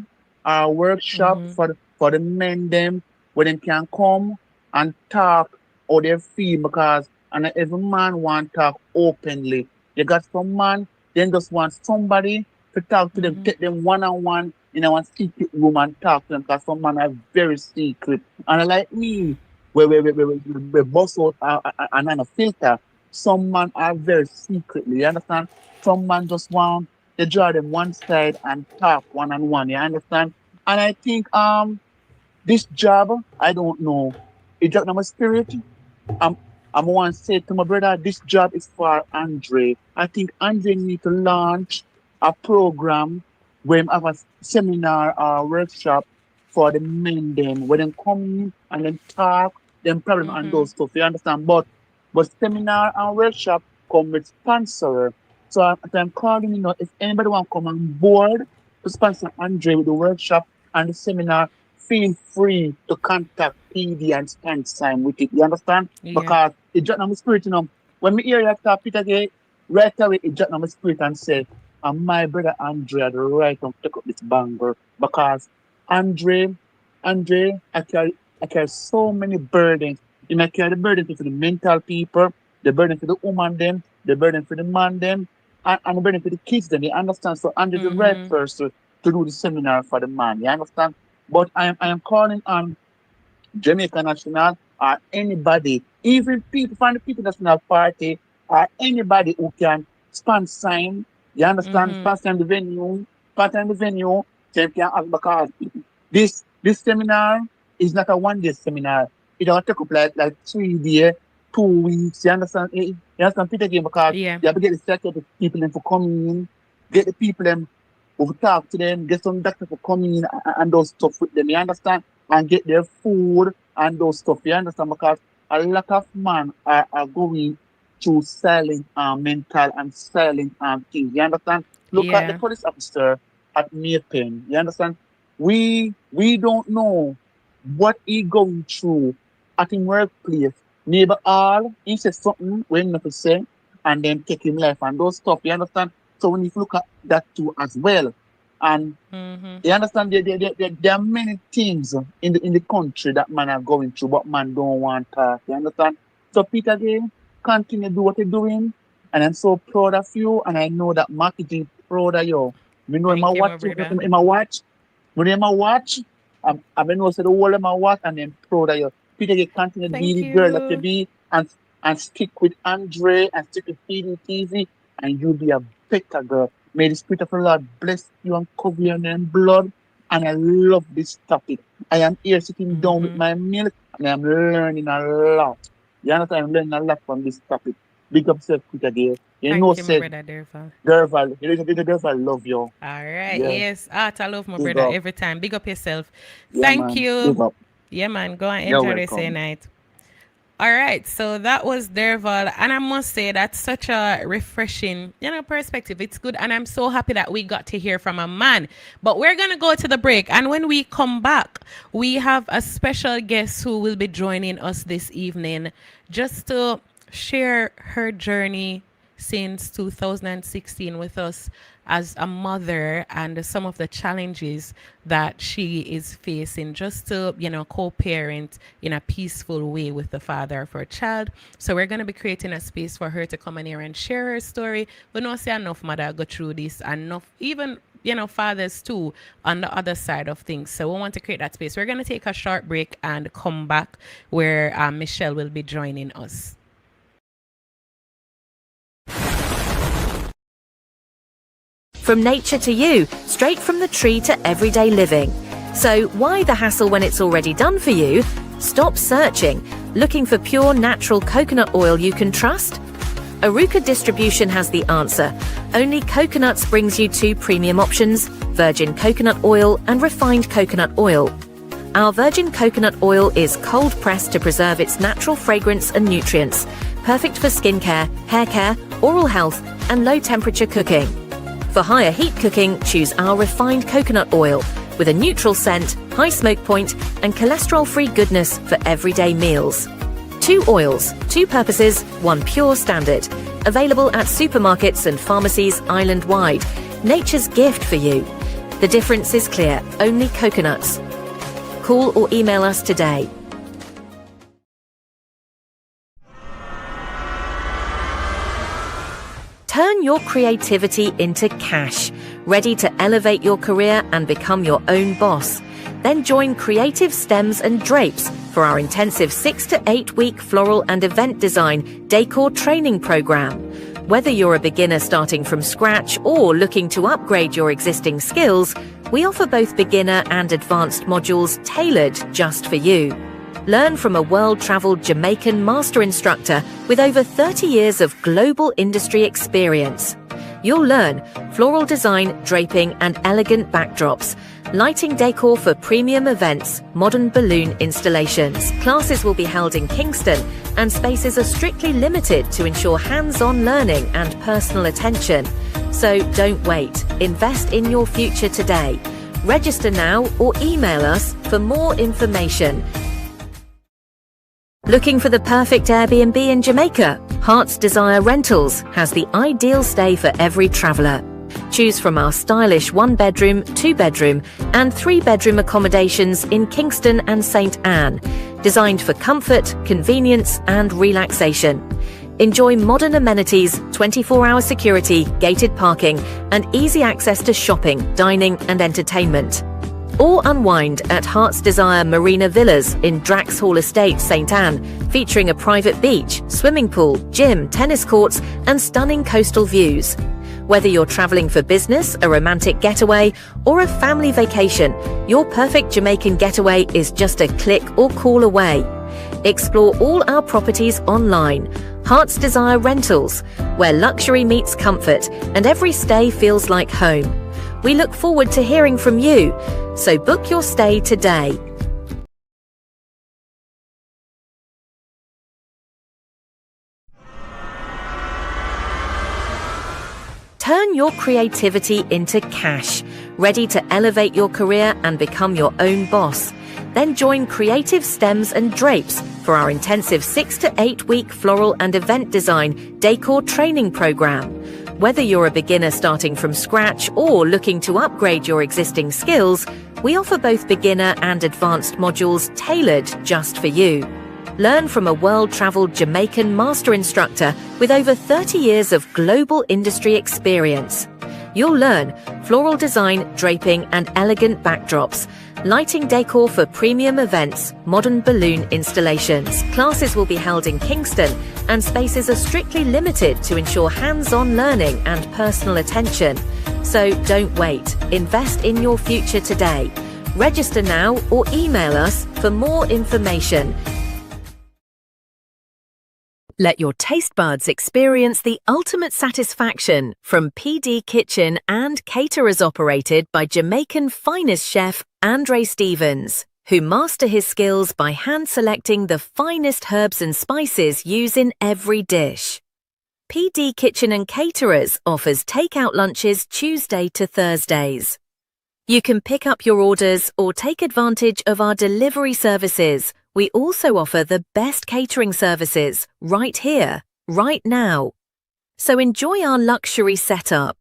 or a workshop Mm-hmm. for the men them where they can come and talk how they feel because and every man want talk openly. You got some man, then just want somebody to talk to them, Mm-hmm. take them one on one in a one secret room and talk to them because some man are very secret. And like me, we bust out and a filter. Some man are very secretly, you understand? Some man just want to draw them one side and talk one on one, you understand? And I think this job, I don't know. It dropped on my spirit. I'm I'm want to say to my brother, this job is for Andre. I think Andre need to launch a program where we have a seminar or workshop for the men them where they come in and then talk them problem and Mm-hmm. those stuff. You understand? But seminar and workshop come with sponsor. So I'm calling if anybody want to come on board to sponsor Andre with the workshop and the seminar, feel free to contact PD and spend time with it. You understand? Yeah. Because it just on my spirit, When me hear you talk Peter Gay, right away it just on my spirit and say, and my brother Andre had the right to take up this banger because Andre, I carry so many burdens. I carry the burden for the mental people, the burden for the woman them, the burden for the man them, and the burden for the kids them. You understand? So Andre's the right Mm-hmm. person to do the seminar for the man. You understand? But I am calling on Jamaica National or anybody, even people from the People National Party or anybody who can sponsor him, you understand, Mm-hmm. sponsor the venue, so you can have because this seminar is not a 1 day seminar. It'll take up like 3 days, 2 weeks, you understand? You understand Peter again because Yeah. you have to get the second people them for coming in, get the people them who talk to them, get some doctor for coming in and those stuff with them, you understand? And get their food and those stuff. You understand? Because a lot of men are going through silent mental and silent things. You understand? Look at the Yeah. police officer at Maypen. You understand? We don't know what he going through at his workplace. Maybe all he said something when not to say and then take him life and those stuff. You understand? So we need to look at that too as well. And you understand, there are many things in the country that man are going through, but man don't want to talk. You understand? So Peter Gay, continue to do what you're doing, and I'm so proud of you, and I know that marketing proud of you. Me know Thank you, my watch, brother. in my watch, when in my watch, I've been also the whole of my watch, and I'm proud of you. Peter Gay, continue to be Thank the girl that you you. be, and stick with Andre, and stick with Feeding TV, and you'll be a better girl. May the Spirit of the Lord bless you and cover you in blood. And I love this topic. I am here sitting down with my milk and I'm learning a lot. You understand? I'm learning a lot from this topic. Big up self Peter Gay. You know, Thank you, my said brother Derval. Derval. You know, Derval love you. All right. Yeah. Yes. Art, I love my Big brother up. every time. Big up yourself. Yeah, Thank man. you. Big up. Yeah, man. Go and You're enjoy the welcome. night. All right, so that was Derval, and I must say that's such a refreshing, perspective. It's good, and I'm so happy that we got to hear from a man. But we're gonna go to the break, and when we come back, we have a special guest who will be joining us this evening, just to share her journey since 2016 with us as a mother and some of the challenges that she is facing, just to co-parent in a peaceful way with the father of her child. So we're going to be creating a space for her to come in here and share her story. We know say enough mother go through this, and enough even fathers too on the other side of things. So we want to create that space. We're going to take a short break and come back where Michelle will be joining us. From nature to you, straight from the tree to everyday living. So why the hassle when it's already done for you? Stop searching. Looking for pure natural coconut oil you can trust? Aruka Distribution has the answer. Only Coconuts brings you two premium options: virgin coconut oil and refined coconut oil. Our virgin coconut oil is cold pressed to preserve its natural fragrance and nutrients, perfect for skincare, hair care, oral health, and low temperature cooking. For higher heat cooking, choose our refined coconut oil with a neutral scent, high smoke point, and cholesterol-free goodness for everyday meals. 2 oils, 2 purposes, 1 pure standard. Available at supermarkets and pharmacies island-wide. Nature's gift for you. The difference is clear, only Coconuts. Call or email us today. Turn your creativity into cash. Ready to elevate your career and become your own boss? Then join Creative Stems and Drapes for our intensive 6 to 8 week floral and event design decor training program. Whether you're a beginner starting from scratch or looking to upgrade your existing skills, we offer both beginner and advanced modules tailored just for you. Learn from a world-traveled Jamaican master instructor with over 30 years of global industry experience. You'll learn floral design, draping, and elegant backdrops, lighting decor for premium events, modern balloon installations. Classes will be held in Kingston, and spaces are strictly limited to ensure hands-on learning and personal attention. So don't wait. Invest in your future today. Register now or email us for more information. Looking for the perfect Airbnb in Jamaica? Heart's Desire Rentals has the ideal stay for every traveller. Choose from our stylish 1-bedroom, 2-bedroom and 3-bedroom accommodations in Kingston and St. Anne, designed for comfort, convenience and relaxation. Enjoy modern amenities, 24-hour security, gated parking and easy access to shopping, dining and entertainment. Or unwind at Heart's Desire Marina Villas in Draxhall Estate, St. Anne, featuring a private beach, swimming pool, gym, tennis courts, and stunning coastal views. Whether you're traveling for business, a romantic getaway, or a family vacation, your perfect Jamaican getaway is just a click or call away. Explore all our properties online. Heart's Desire Rentals, where luxury meets comfort and every stay feels like home. We look forward to hearing from you, so book your stay today. Turn your creativity into cash. Ready to elevate your career and become your own boss? Then join Creative Stems and Drapes for our intensive 6 to 8 week floral and event design decor training program. Whether you're a beginner starting from scratch or looking to upgrade your existing skills, we offer both beginner and advanced modules tailored just for you. Learn from a world-traveled Jamaican master instructor with over 30 years of global industry experience. You'll learn floral design, draping and elegant backdrops, lighting decor for premium events, modern balloon installations. Classes will be held in Kingston and spaces are strictly limited to ensure hands-on learning and personal attention. So don't wait. Invest in your future today. Register now or email us for more information. Let your taste buds experience the ultimate satisfaction from PD Kitchen and caterers operated by Jamaican finest chef Andre Stevens, who master his skills by hand-selecting the finest herbs and spices used in every dish. PD Kitchen and Caterers offers take-out lunches Tuesday to Thursdays. You can pick up your orders or take advantage of our delivery services. We also offer the best catering services right here, right now. So enjoy our luxury setup.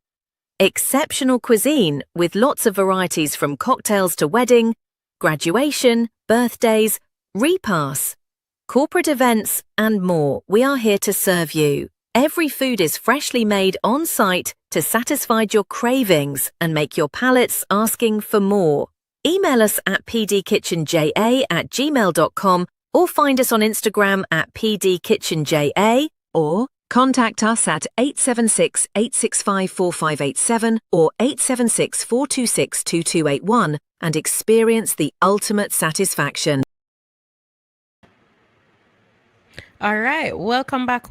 Exceptional cuisine with lots of varieties from cocktails to wedding, graduation, birthdays, repasts, corporate events, and more. We are here to serve you. Every food is freshly made on site to satisfy your cravings and make your palates asking for more. Email us at pdkitchenja@gmail.com or find us on Instagram at pdkitchenja or contact us at 876-865-4587 or 876-426-2281 and experience the ultimate satisfaction. All right, welcome back.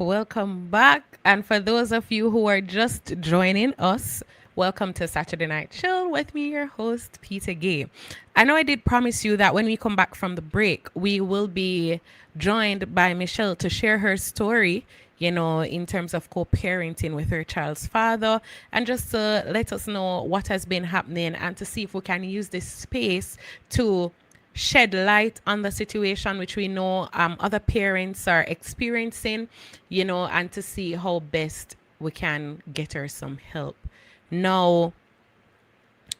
And for those of you who are just joining us, welcome to Saturday Night Chill with me, your host, Peter Gay. I know I did promise you that when we come back from the break, we will be joined by Michelle to share her story, in terms of co-parenting with her child's father, and just to let us know what has been happening and to see if we can use this space to shed light on the situation which we know other parents are experiencing, and to see how best we can get her some help. Now,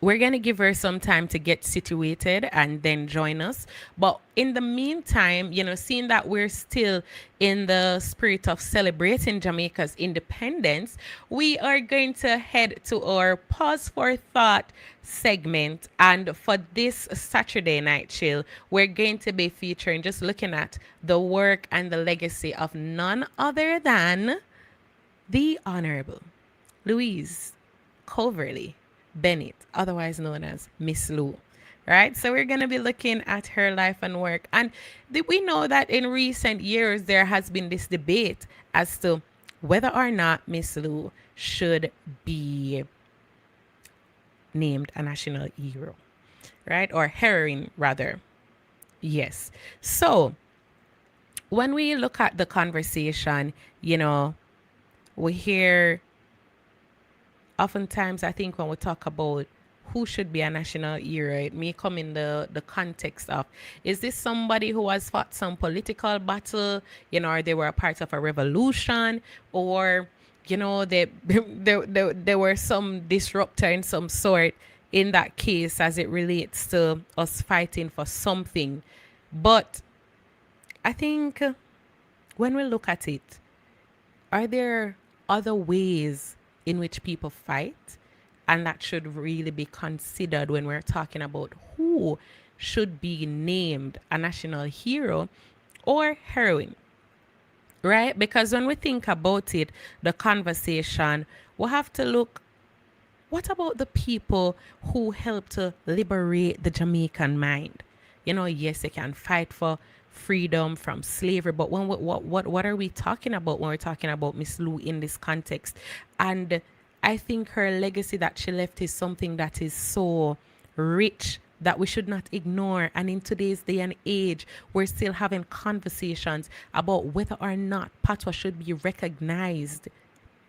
we're going to give her some time to get situated and then join us. But in the meantime, seeing that we're still in the spirit of celebrating Jamaica's independence, we are going to head to our Pause for Thought segment. And for this Saturday Night Chill, we're going to be featuring, just looking at the work and the legacy of none other than the Honorable Louise Coverly Bennett, otherwise known as Miss Lou. Right? So we're going to be looking at her life and work. And we know that in recent years, there has been this debate as to whether or not Miss Lou should be named a national hero, right? Or heroine, rather. Yes. So when we look at the conversation, we hear oftentimes, I think when we talk about who should be a national hero, it may come in the context of, is this somebody who has fought some political battle, or they were a part of a revolution, or, there were some disruptor in some sort in that case as it relates to us fighting for something. But I think when we look at it, are there other ways in which people fight? And that should really be considered when we're talking about who should be named a national hero or heroine, right? Because when we think about it, the conversation, we'll have to look, what about the people who helped to liberate the Jamaican mind? Yes, they can fight for freedom from slavery, but what are we talking about when we're talking about Miss Lou in this context? And I think her legacy that she left is something that is so rich that we should not ignore. And in today's day and age, we're still having conversations about whether or not patois should be recognized,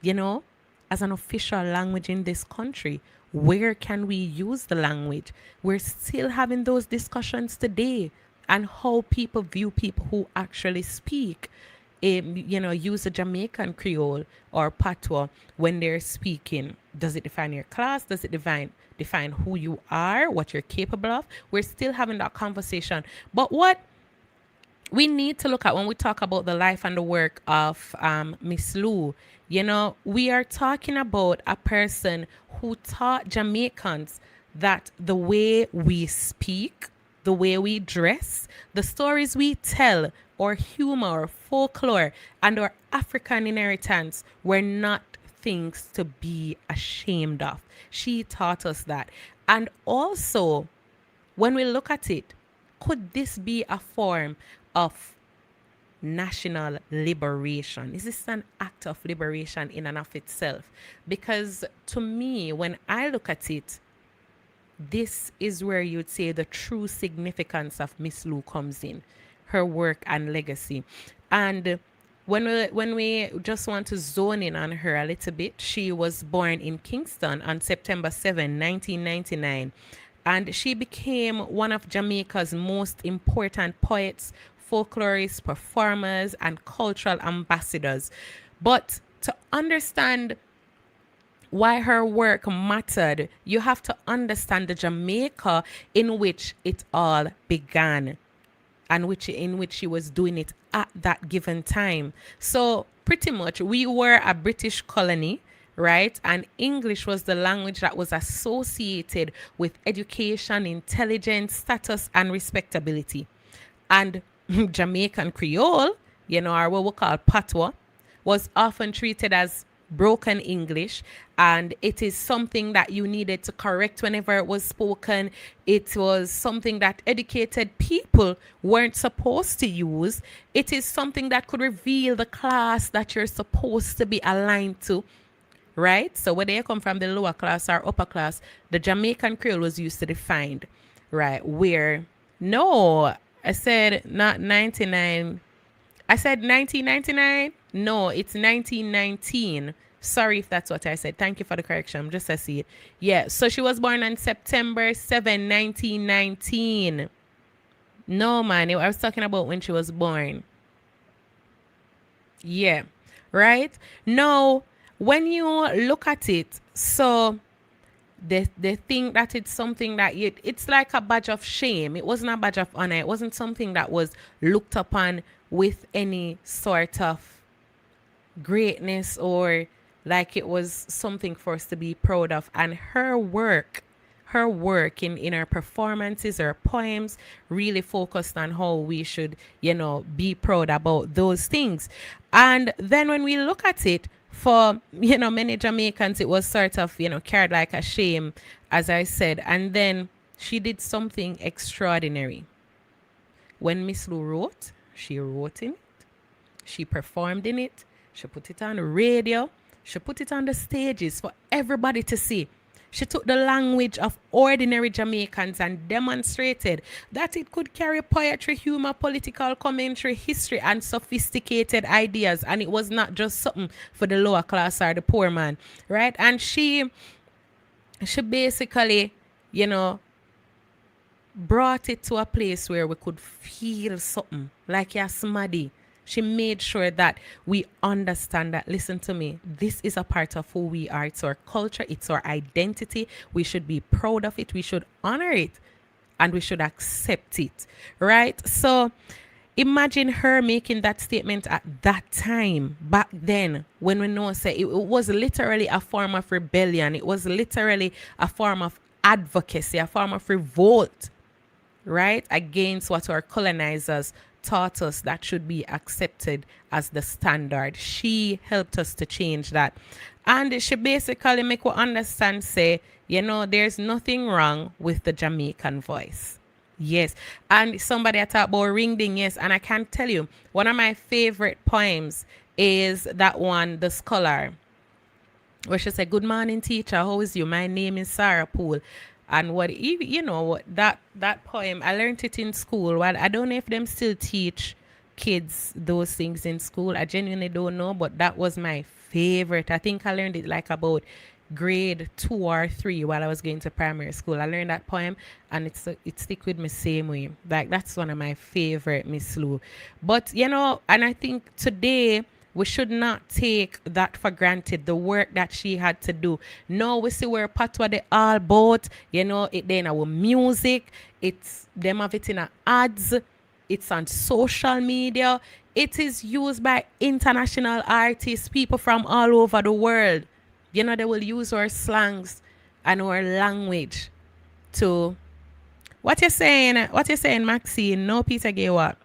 as an official language in this country. Where can we use the language? We're still having those discussions today, and how people view people who actually speak. use a Jamaican Creole or patois when they're speaking? Does it define your class? Does it define who you are, what you're capable of? We're still having that conversation. But what we need to look at when we talk about the life and the work of Miss Lou, we are talking about a person who taught Jamaicans that the way we speak, the way we dress, the stories we tell, our humor, our folklore, and our African inheritance were not things to be ashamed of. She taught us that. And also, when we look at it, could this be a form of national liberation? Is this an act of liberation in and of itself? Because to me, when I look at it, this is where you'd say the true significance of Miss Lou comes in, her work and legacy. And when we just want to zone in on her a little bit, she was born in Kingston on September 7, 1999. And she became one of Jamaica's most important poets, folklorists, performers, and cultural ambassadors. But to understand why her work mattered, you have to understand the Jamaica in which it all began, and in which she was doing it at that given time. So pretty much we were a British colony, right? And English was the language that was associated with education, intelligence, status, and respectability. And Jamaican Creole, or what we call patois, was often treated as broken English, and it is something that you needed to correct whenever it was spoken. It was something that educated people weren't supposed to use. It is something that could reveal the class that you're supposed to be aligned to, right? So whether you come from the lower class or upper class, the Jamaican Creole was used to defined, right? No, I said not 99. I said 1999. No, it's 1919. Sorry if that's what I said. Thank you for the correction. I'm just to see it. Yeah, so she was born on September 7, 1919. No, man, I was talking about when she was born. Yeah, right? Now, when you look at it, so they think that it's something that it's like a badge of shame. It wasn't a badge of honor. It wasn't something that was looked upon with any sort of greatness, or like it was something for us to be proud of. And her work in her performances, her poems really focused on how we should, be proud about those things. And then when we look at it, for, many Jamaicans, it was sort of, carried like a shame, as I said. And then she did something extraordinary. When Miss Lou wrote, she wrote in it, she performed in it, she put it on the radio, she put it on the stages for everybody to see. She took the language of ordinary Jamaicans and demonstrated that it could carry poetry, humor, political commentary, history, and sophisticated ideas. And it was not just something for the lower class or the poor man, right? And she basically, brought it to a place where we could feel something like a smaddy. She made sure that we understand that, listen to me, this is a part of who we are. It's our culture. It's our identity. We should be proud of it. We should honor it. And we should accept it. Right? So imagine her making that statement at that time, back then, when we know say it was literally a form of rebellion. It was literally a form of advocacy, a form of revolt, right? Against what our colonizers taught us that should be accepted as the standard. She helped us to change that. And she basically make us understand, say, there's nothing wrong with the Jamaican voice. Yes. And somebody talked about ring ding, yes. And I can tell you, one of my favorite poems is that one, The Scholar, where she said, "Good morning, teacher. How is you? My name is Sarah Poole." And that poem, I learned it in school. Well, I don't know if them still teach kids those things in school. I genuinely don't know, but that was my favorite. I think I learned it like about grade 2 or 3 while I was going to primary school. I learned that poem and it stick with me same way. Like that's one of my favorite Miss Lou. But you know, and I think today we should not take that for granted, the work that she had to do. Now we see where Patwa they all about, you know, it then our music, it's them have it in a ads, it's on social media, it is used by international artists, people from all over the world. You know, they will use our slangs and our language to what you're saying, Maxine. No, Peter Gay, what?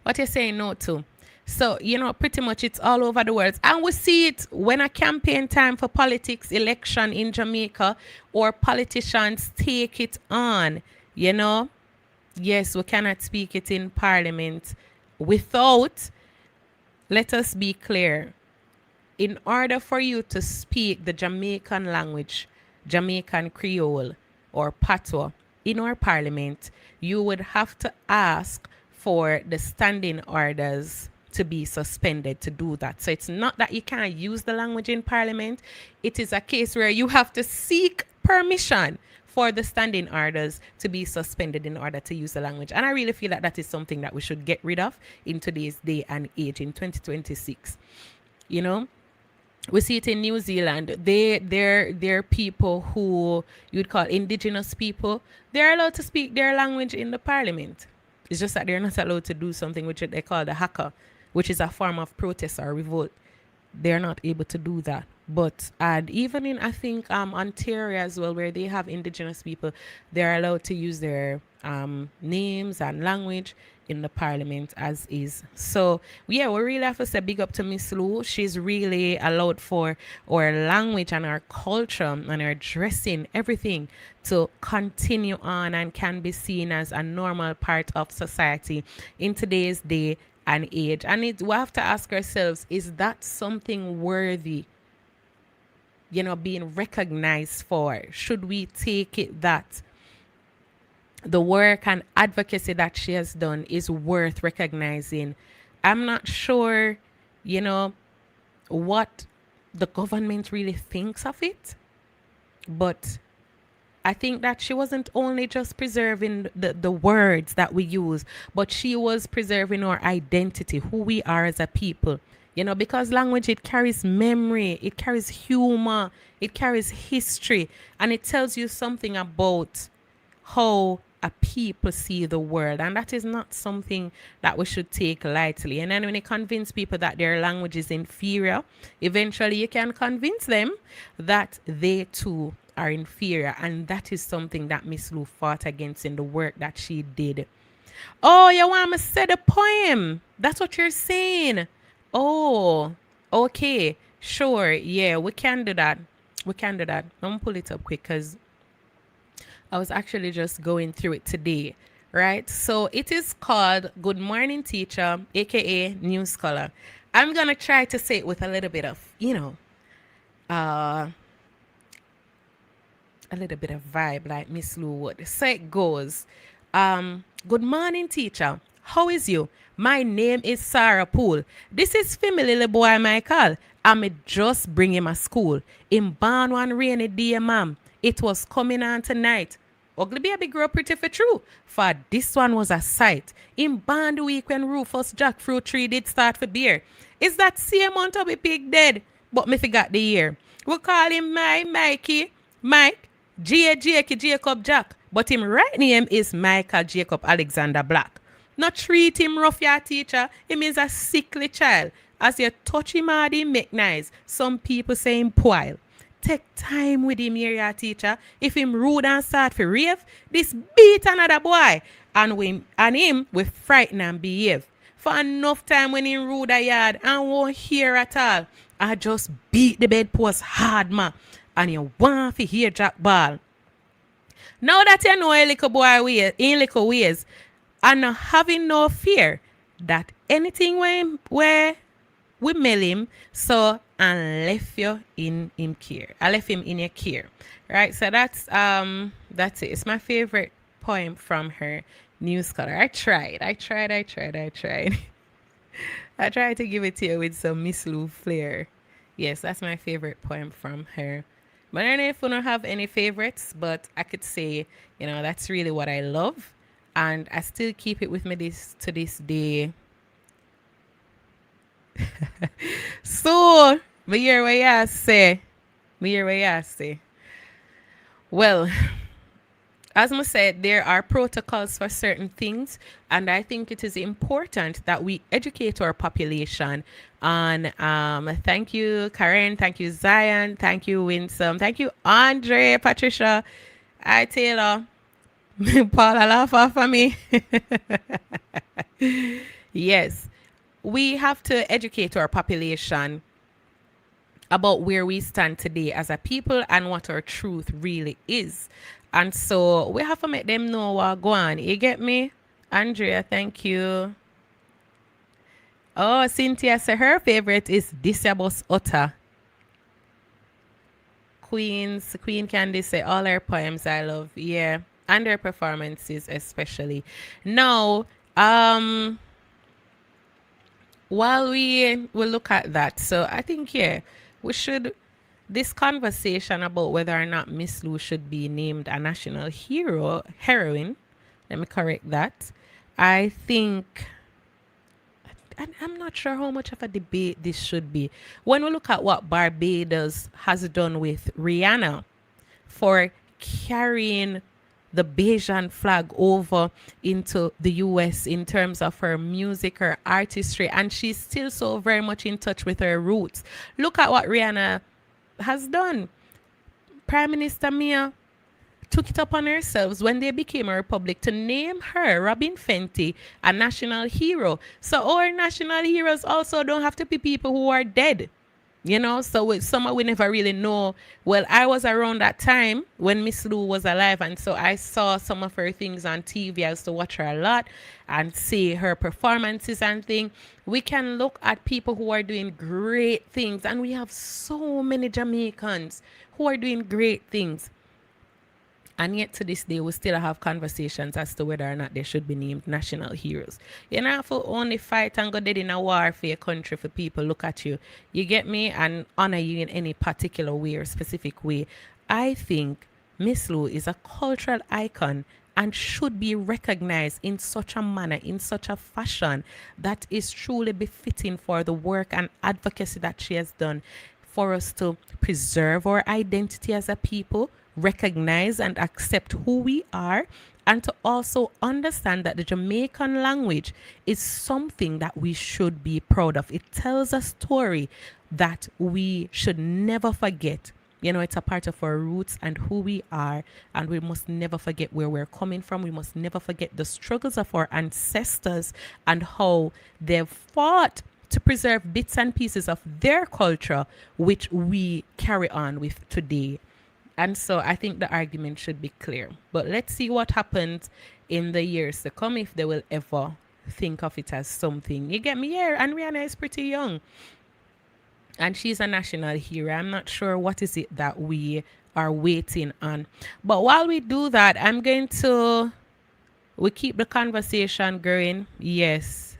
What you're saying no to. So, you know, pretty much it's all over the world. And we see it when a campaign time for politics, election in Jamaica, or politicians take it on, you know. Yes, we cannot speak it in parliament without, let us be clear, in order for you to speak the Jamaican language, Jamaican Creole or Patois in our parliament, you would have to ask for the standing orders to be suspended to do that. So it's not that you can't use the language in parliament. It is a case where you have to seek permission for the standing orders to be suspended in order to use the language. And I really feel that that is something that we should get rid of in today's day and age, in 2026. You know, we see it in New Zealand. They're people who you'd call indigenous people. They're allowed to speak their language in the parliament. It's just that they're not allowed to do something which they call the haka, which is a form of protest or revolt. They're not able to do that. But and even in, I think, Ontario as well, where they have indigenous people, they're allowed to use their names and language in the parliament as is. So yeah, we really have to say big up to Miss Lou. She's really allowed for our language and our culture and our dressing, everything, to continue on and can be seen as a normal part of society in today's day and age. And we have to ask ourselves, is that something worthy, you know, being recognized for? Should we take it that the work and advocacy that she has done is worth recognizing? I'm not sure, you know, what the government really thinks of it, but I think that she wasn't only just preserving the words that we use, but she was preserving our identity, who we are as a people. You know, because language, it carries memory, it carries humor, it carries history, and it tells you something about how a people see the world. And that is not something that we should take lightly. And then when you convince people that their language is inferior, eventually you can convince them that they too are inferior. And that is something that Miss Lou fought against in the work that she did. Oh, you want me to say the poem? That's what you're saying. Oh, okay. Sure. Yeah, we can do that. We can do that. I'm gonna pull it up quick because I was actually just going through it today, right? So it is called Good Morning Teacher, aka New Scholar. I'm gonna try to say it with a little bit of, you know, a little bit of vibe like Miss Lou would. So it goes, good morning, teacher. How is you? My name is Sarah Poole. This is family little boy Michael. I'm just bring him a school. In born one rainy day, ma'am. It was coming on tonight. Ugly baby grow pretty for true. For this one was a sight. In born the week when Rufus jackfruit tree did start for beer. Is that same month of a pig dead? But me forgot the year. We call him Mikey, Mike, Jacob Jack. But him right name is Michael Jacob Alexander Black. Not treat him rough, your teacher. Him is a sickly child. As you touch him hard, he make nice. Some people say him poil. Take time with him here, your teacher. If him rude and start for rave, this beat another boy. And him we frighten and behave. For enough time when him rude a yard and won't hear at all, I just beat the bedpost hard, ma. And you want to hear Jack Ball. Now that you know a little boy in little ways, and not having no fear that anything where we mail him, so and left you in him care. I left him in your care. Right? So that's it. It's my favorite poem from her New Scholar. I tried. I tried to give it to you with some Miss Lou flair. Yes, that's my favorite poem from her. But I don't know if we don't have any favorites, but I could say, that's really what I love. And I still keep it with me this day. So, me hear what you say. Me hear what you say. Well, as I said, there are protocols for certain things, and I think it is important that we educate our population on. Thank you, Karen. Thank you, Zion. Thank you, Winsome. Thank you, Andre, Patricia. I Taylor. Paula laugh off of me. Yes, we have to educate our population about where we stand today as a people and what our truth really is. And so we have to make them know what go on. You get me? Andrea, thank you. Oh, Cynthia said her favorite is Disabos Otta. Queen Candice say all her poems I love. Yeah. And her performances especially. Now, while we will look at that, so I think we should this conversation about whether or not Miss Lou should be named a national heroine. Let me correct that. I think I'm not sure how much of a debate this should be. When we look at what Barbados has done with Rihanna for carrying the Bajan flag over into the US in terms of her music, her artistry, and she's still so very much in touch with her roots. Look at what Rihanna has done. Prime Minister Mia took it upon herself when they became a republic to name her, Robin Fenty, a national hero. So our national heroes also don't have to be people who are dead. So with someone we never really know. Well, I was around that time when Miss Lou was alive, and so I saw some of her things on TV. I used to watch her a lot and see her performances and things. We can look at people who are doing great things, and we have so many Jamaicans who are doing great things. And yet to this day, we still have conversations as to whether or not they should be named national heroes. You don't have to only fight and go dead in a war for your country for people look at you. You get me? And honor you in any particular way or specific way. I think Miss Lou is a cultural icon and should be recognized in such a manner, in such a fashion that is truly befitting for the work and advocacy that she has done for us to preserve our identity as a people, recognize and accept who we are, and to also understand that the Jamaican language is something that we should be proud of. It tells a story that we should never forget. It's a part of our roots and who we are, and we must never forget where we're coming from. We must never forget the struggles of our ancestors and how they've fought to preserve bits and pieces of their culture, which we carry on with today. And so I think the argument should be clear. But let's see what happens in the years to come, if they will ever think of it as something. You get me here? And Rihanna is pretty young. And she's a national hero. I'm not sure what is it that we are waiting on. But while we do that, we keep the conversation going. Yes.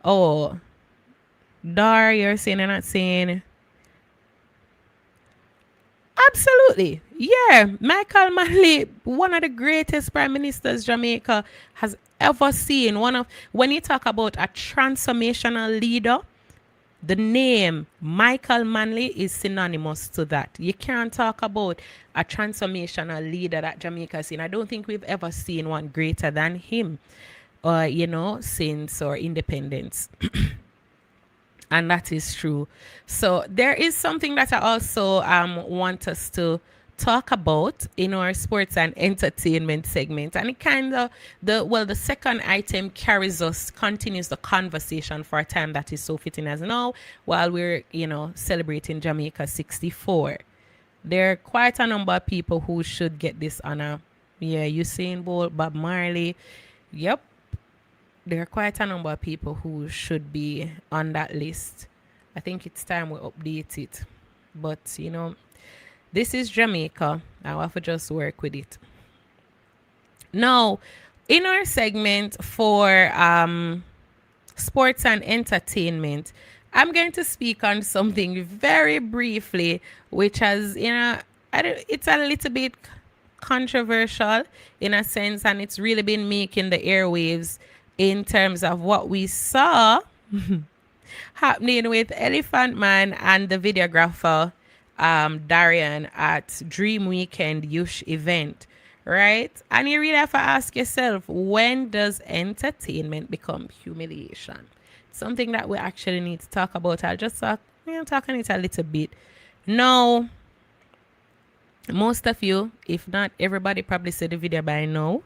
Oh, Dar, you're saying and not saying. Absolutely. Yeah. Michael Manley, one of the greatest prime ministers Jamaica has ever seen. When you talk about a transformational leader, the name Michael Manley is synonymous to that. You can't talk about a transformational leader that Jamaica has seen. I don't think we've ever seen one greater than him, since our independence. And that is true. So there is something that I also want us to talk about in our sports and entertainment segment. And it kind of, the second item continues the conversation for a time that is so fitting as now, while we're, celebrating Jamaica 64. There are quite a number of people who should get this honor. Yeah, Usain Bolt, Bob Marley. Yep. There are quite a number of people who should be on that list. I think it's time we update it. But, this is Jamaica. I'll have to just work with it. Now, in our segment for sports and entertainment, I'm going to speak on something very briefly, which has, it's a little bit controversial in a sense, and it's really been making the airwaves in terms of what we saw happening with Elephant Man and the videographer Darian at Dream Weekend Yush event, right? And you really have to ask yourself, when does entertainment become humiliation? Something that we actually need to talk about. I'll just talk on it a little bit. Now, most of you, if not everybody, probably saw the video by now.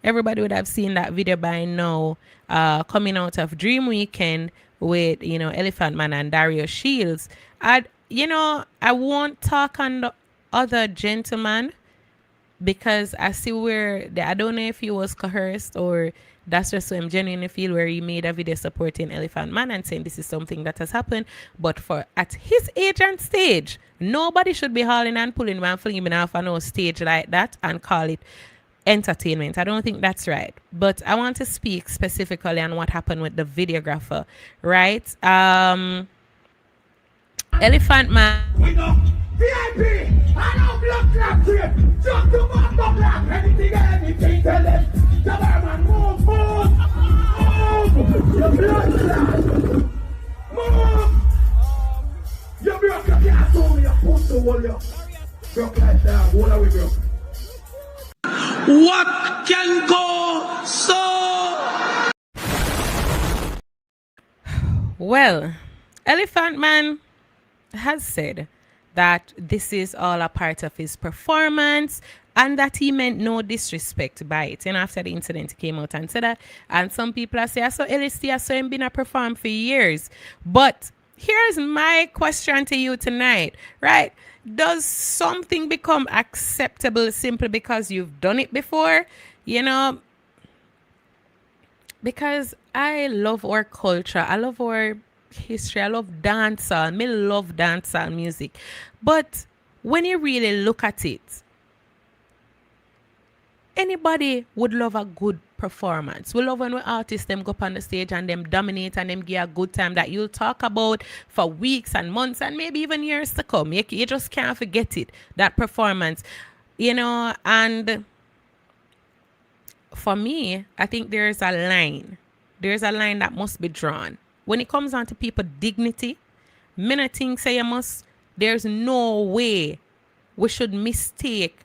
Everybody would have seen that video by now, coming out of Dream Weekend with, Elephant Man and Dario Shields. I won't talk on the other gentleman because I see I don't know if he was coerced or that's just what I'm genuinely feel, where he made a video supporting Elephant Man and saying this is something that has happened. But for at his age and stage, nobody should be hauling and pulling him and flinging him off on no stage like that and call it entertainment. I don't think that's right. But I want to speak specifically on what happened with the videographer, right? Elephant Man. We know VIP, I know blood clot here. Just to back up like anything, tell them. Government, move. Your blood clot. Move. Your blood clot can't show me, you put the wall, you. Broke like that, what are we broke? What can go so? Well, Elephant Man has said that this is all a part of his performance and that he meant no disrespect by it. And after the incident, he came out and said that. And some people are saying, I saw LSD, I saw him been a perform for years. But here's my question to you tonight, right? Does something become acceptable simply because you've done it before? Because I love our culture. I love our history. I love dancehall. Me love dancehall music. But when you really look at it, anybody would love a good performance. We love when we artists them go up on the stage and them dominate and them give a good time that you'll talk about for weeks and months and maybe even years to come. You just can't forget it, that performance. And for me, I think there's a line. There's a line that must be drawn. When it comes down to people's dignity, many things say there's no way we should mistake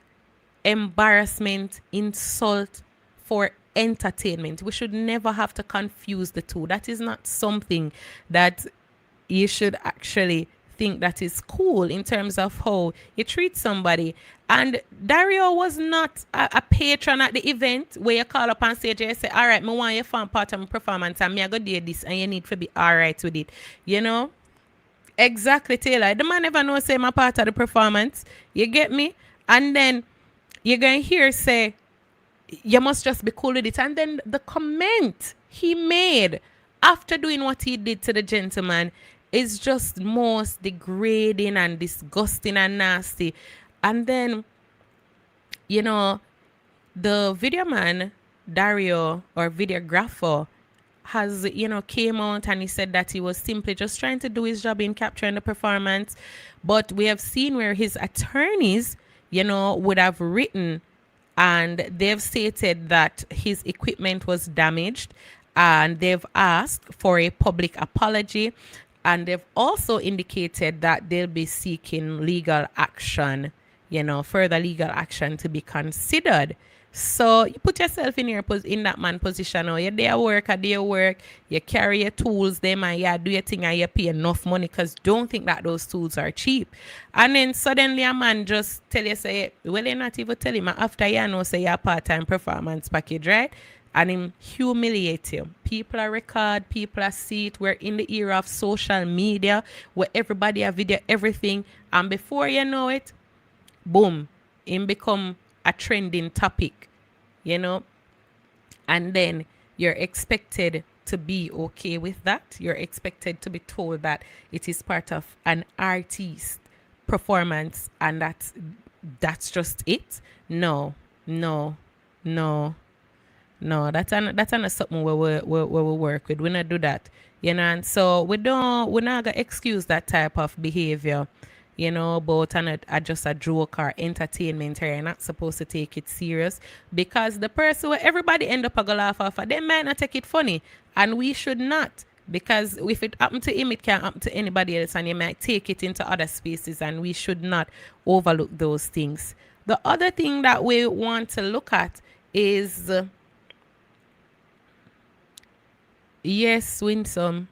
embarrassment, insult for entertainment. We should never have to confuse the two. That is not something that you should actually think that is cool in terms of how you treat somebody. And Dario was not a patron at the event where you call up on stage and you say, all right, I want you to form part of my performance and I go do this and you need to be all right with it. Exactly, Taylor. The man never knows say my part of the performance. You get me? And then you're going to hear say, you must just be cool with it. And then the comment he made after doing what he did to the gentleman is just most degrading and disgusting and nasty. And then, the video man, Dario, or videographer, has, came out and he said that he was simply just trying to do his job in capturing the performance. But we have seen where his attorneys, would have written and they've stated that his equipment was damaged and they've asked for a public apology. And they've also indicated that they'll be seeking legal action, further legal action to be considered. So you put yourself in that man position. Or you're there work, I do your work, you carry your tools, them and you do your thing and you pay enough money because don't think that those tools are cheap. And then suddenly a man just tell you, say, well, you're not even tell him after you know say you're part-time performance package, right? And him humiliate you. People are record, people are see it. We're in the era of social media where everybody have video everything. And before you know it, boom, him become a trending topic, And then you're expected to be okay with that. You're expected to be told that it is part of an artist performance and that's just it. No, that's not something where we work with. We not do that. And so we're not gonna excuse that type of behavior, but just a joke or entertainment, or you're not supposed to take it serious, because the person where everybody end up a go laugh off, they might not take it funny, and we should not. Because if it happened to him, it can happen to anybody else, and you might take it into other spaces, and we should not overlook those things. The other thing that we want to look at is yes, Winsome.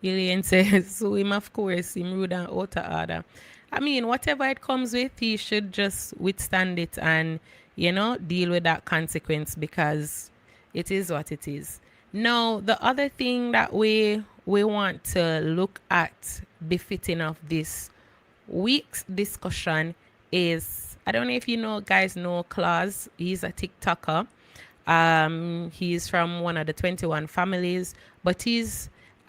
Elaine says, so him, of course, him rude and out of order. I mean, whatever it comes with, he should just withstand it and, deal with that consequence, because it is what it is. Now, the other thing that we want to look at befitting of this week's discussion is, I don't know if guys know Claus. He's a TikToker. He's from one of the 21 families, but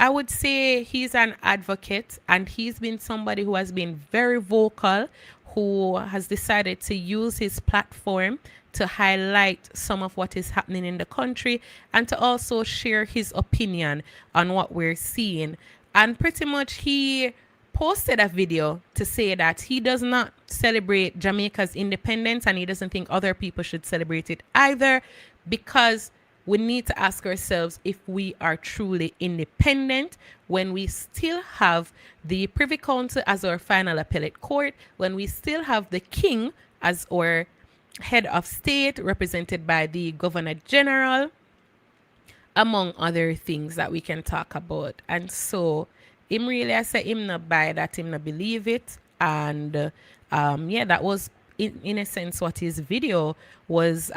I would say he's an advocate, and he's been somebody who has been very vocal, who has decided to use his platform to highlight some of what is happening in the country, and to also share his opinion on what we're seeing. And pretty much he posted a video to say that he does not celebrate Jamaica's independence, and he doesn't think other people should celebrate it either, because we need to ask ourselves if we are truly independent when we still have the Privy Council as our final appellate court, when we still have the King as our head of state, represented by the Governor General, among other things that we can talk about. And so him really, I say, him not buy that, him not believe it. And that was in a sense what his video was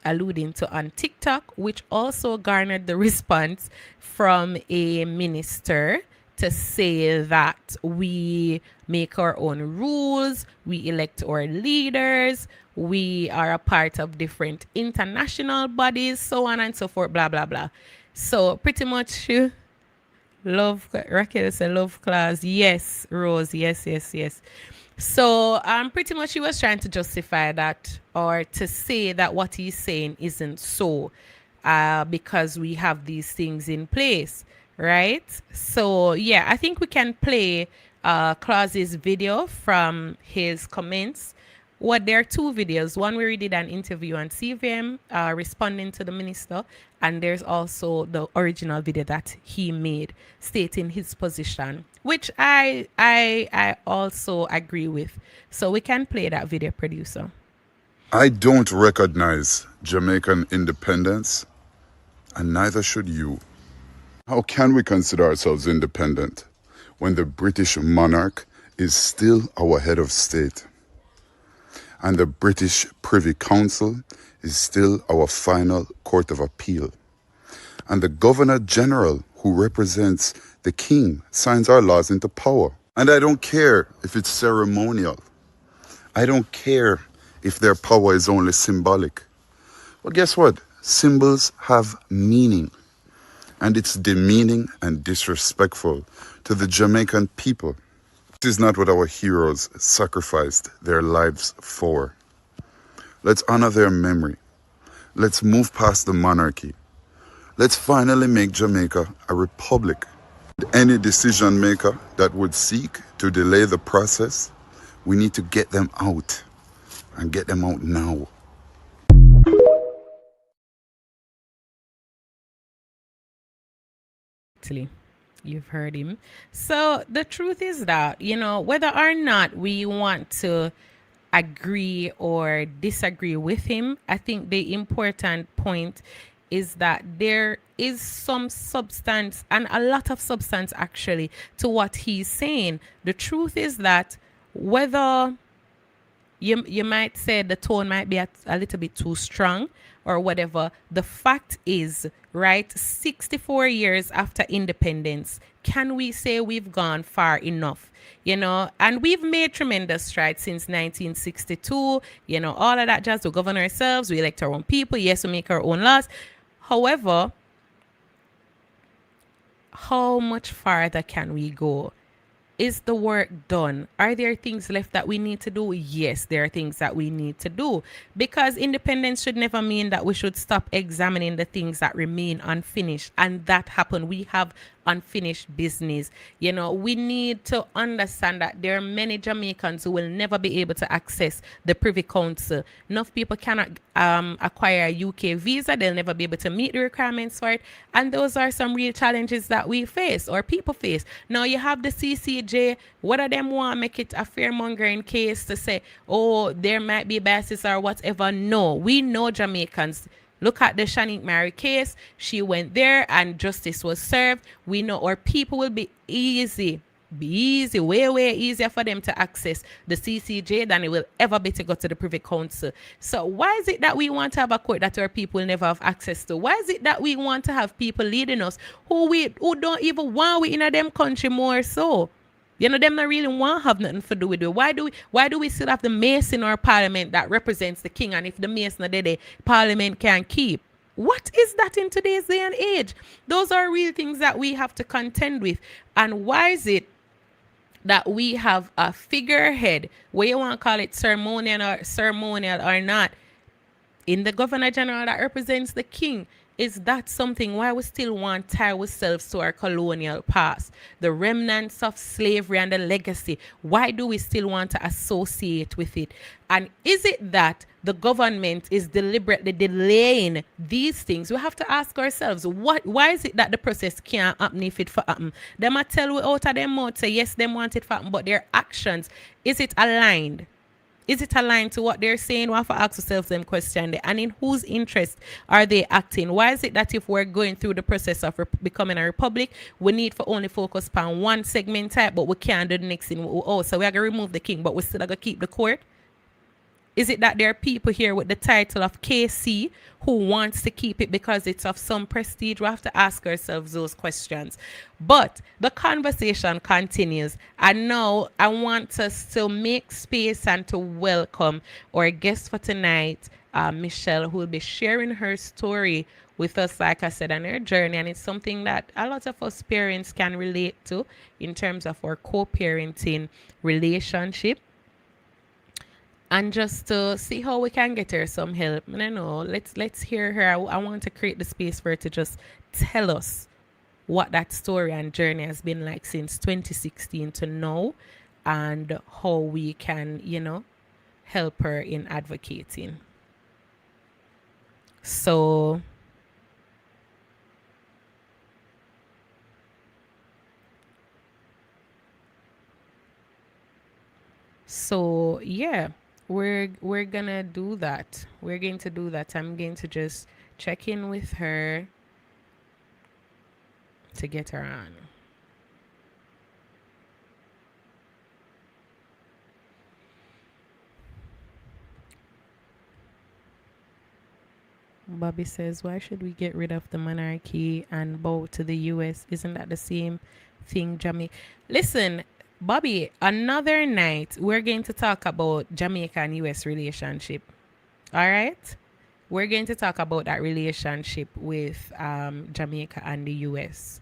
alluding to on TikTok, which also garnered the response from a minister to say that we make our own rules, we elect our leaders, we are a part of different international bodies, so on and so forth, blah, blah, blah. So pretty much love, Raquel said love class. Yes, Rose, yes. So pretty much he was trying to justify that, or to say that what he's saying isn't so, because we have these things in place, right? So yeah, I think we can play Claus's video from his comments. There are two videos. One where he did an interview on CVM responding to the minister, and there's also the original video that he made stating his position, which I also agree with. So we can play that video, producer. I don't recognize Jamaican independence, and neither should you. How can we consider ourselves independent when the British monarch is still our head of state, and the British Privy Council is still our final court of appeal, and the Governor General, who represents the King, signs our laws into power? And I don't care if it's ceremonial. I don't care if their power is only symbolic. But guess what? Symbols have meaning, and it's demeaning and disrespectful to the Jamaican people. This is not what our heroes sacrificed their lives for. Let's honor their memory. Let's move past the monarchy. Let's finally make Jamaica a republic. Any decision maker that would seek to delay the process, we need to get them out, and get them out now. You've heard him. So the truth is that, whether or not we want to agree or disagree with him, I think the important point is that there is some substance, and a lot of substance actually, to what he's saying. The truth is that whether you might say the tone might be a little bit too strong or whatever, the fact is, right, 64 years after independence, can we say we've gone far enough? And we've made tremendous strides since 1962, all of that jazz. We govern ourselves, we elect our own people, yes, we make our own laws. However, how much farther can we go? is the work done? Are there things left that we need to do? Yes, there are things that we need to do, because independence should never mean that we should stop examining the things that remain unfinished, and that happen. We have unfinished business. You know, we need to understand that there are many Jamaicans who will never be able to access the Privy Council. Enough people cannot acquire a UK visa. They'll never be able to meet the requirements for it. And those are some real challenges that we face, or people face. Now you have the CCJ. What of them want to make it a fear-mongering case to say, oh, there might be biases or whatever? No, we know Jamaicans. Look at the Shanique Mary case. She went there and justice was served. We know our people will be easy, way easier for them to access the CCJ than it will ever be to go to the Privy Council. So why is it that we want to have a court that our people will never have access to? Why is it that we want to have people leading us who don't even want we in them country more so? You know, them not really want to have nothing to do with it. Why do we still have the mace in our parliament that represents the king? And if the mace not there, the parliament can't keep. What is that in today's day and age? Those are real things that we have to contend with. And why is it that we have a figurehead, where you want to call it ceremonial or not, in the Governor General that represents the king? Is that something why we still want to tie ourselves to our colonial past, the remnants of slavery and the legacy? Why do we still want to associate with it? And is it that the government is deliberately delaying these things? We have to ask ourselves, why is it that the process can't happen if it for happen? They might tell we out of them mouth, say yes, they want it for happen, but their actions, is it aligned? Is it aligned to what they're saying? We have to ask ourselves them questions. And in whose interest are they acting? Why is it that if we're going through the process of becoming a republic, we need to only focus on one segment type, but we can't do the next thing? Oh, so we're going to remove the king, but we still going to keep the court? Is it that there are people here with the title of KC who wants to keep it because it's of some prestige? We have to ask ourselves those questions. But the conversation continues. And now I want us to make space and to welcome our guest for tonight, Michelle, who will be sharing her story with us, like I said, on her journey. And it's something that a lot of us parents can relate to in terms of our co-parenting relationship. And just to see how we can get her some help. I don't know. Let's hear her. I want to create the space for her to just tell us what that story and journey has been like since 2016 to now, and how we can, help her in advocating. So yeah. We're gonna do that. We're going to do that. I'm going to just check in with her to get her on. Bobby says, why should we get rid of the monarchy and bow to the US? Isn't that the same thing, Jamie? Listen, Bobby, another night we're going to talk about Jamaica and US relationship. All right? We're going to talk about that relationship with Jamaica and the US.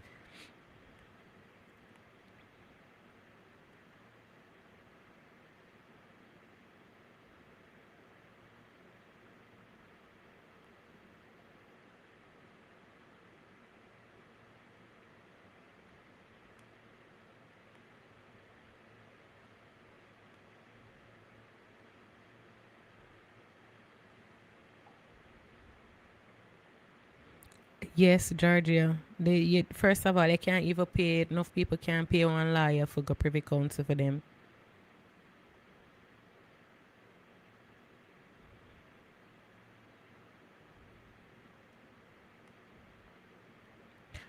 Yes, Georgia. First of all, they can't even pay. Enough people can't pay one lawyer for go Privy Council for them.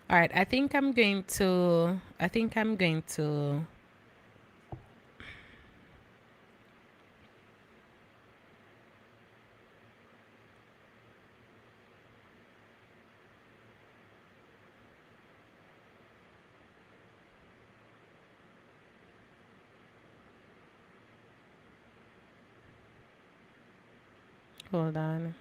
All right, I think I'm going to hold on.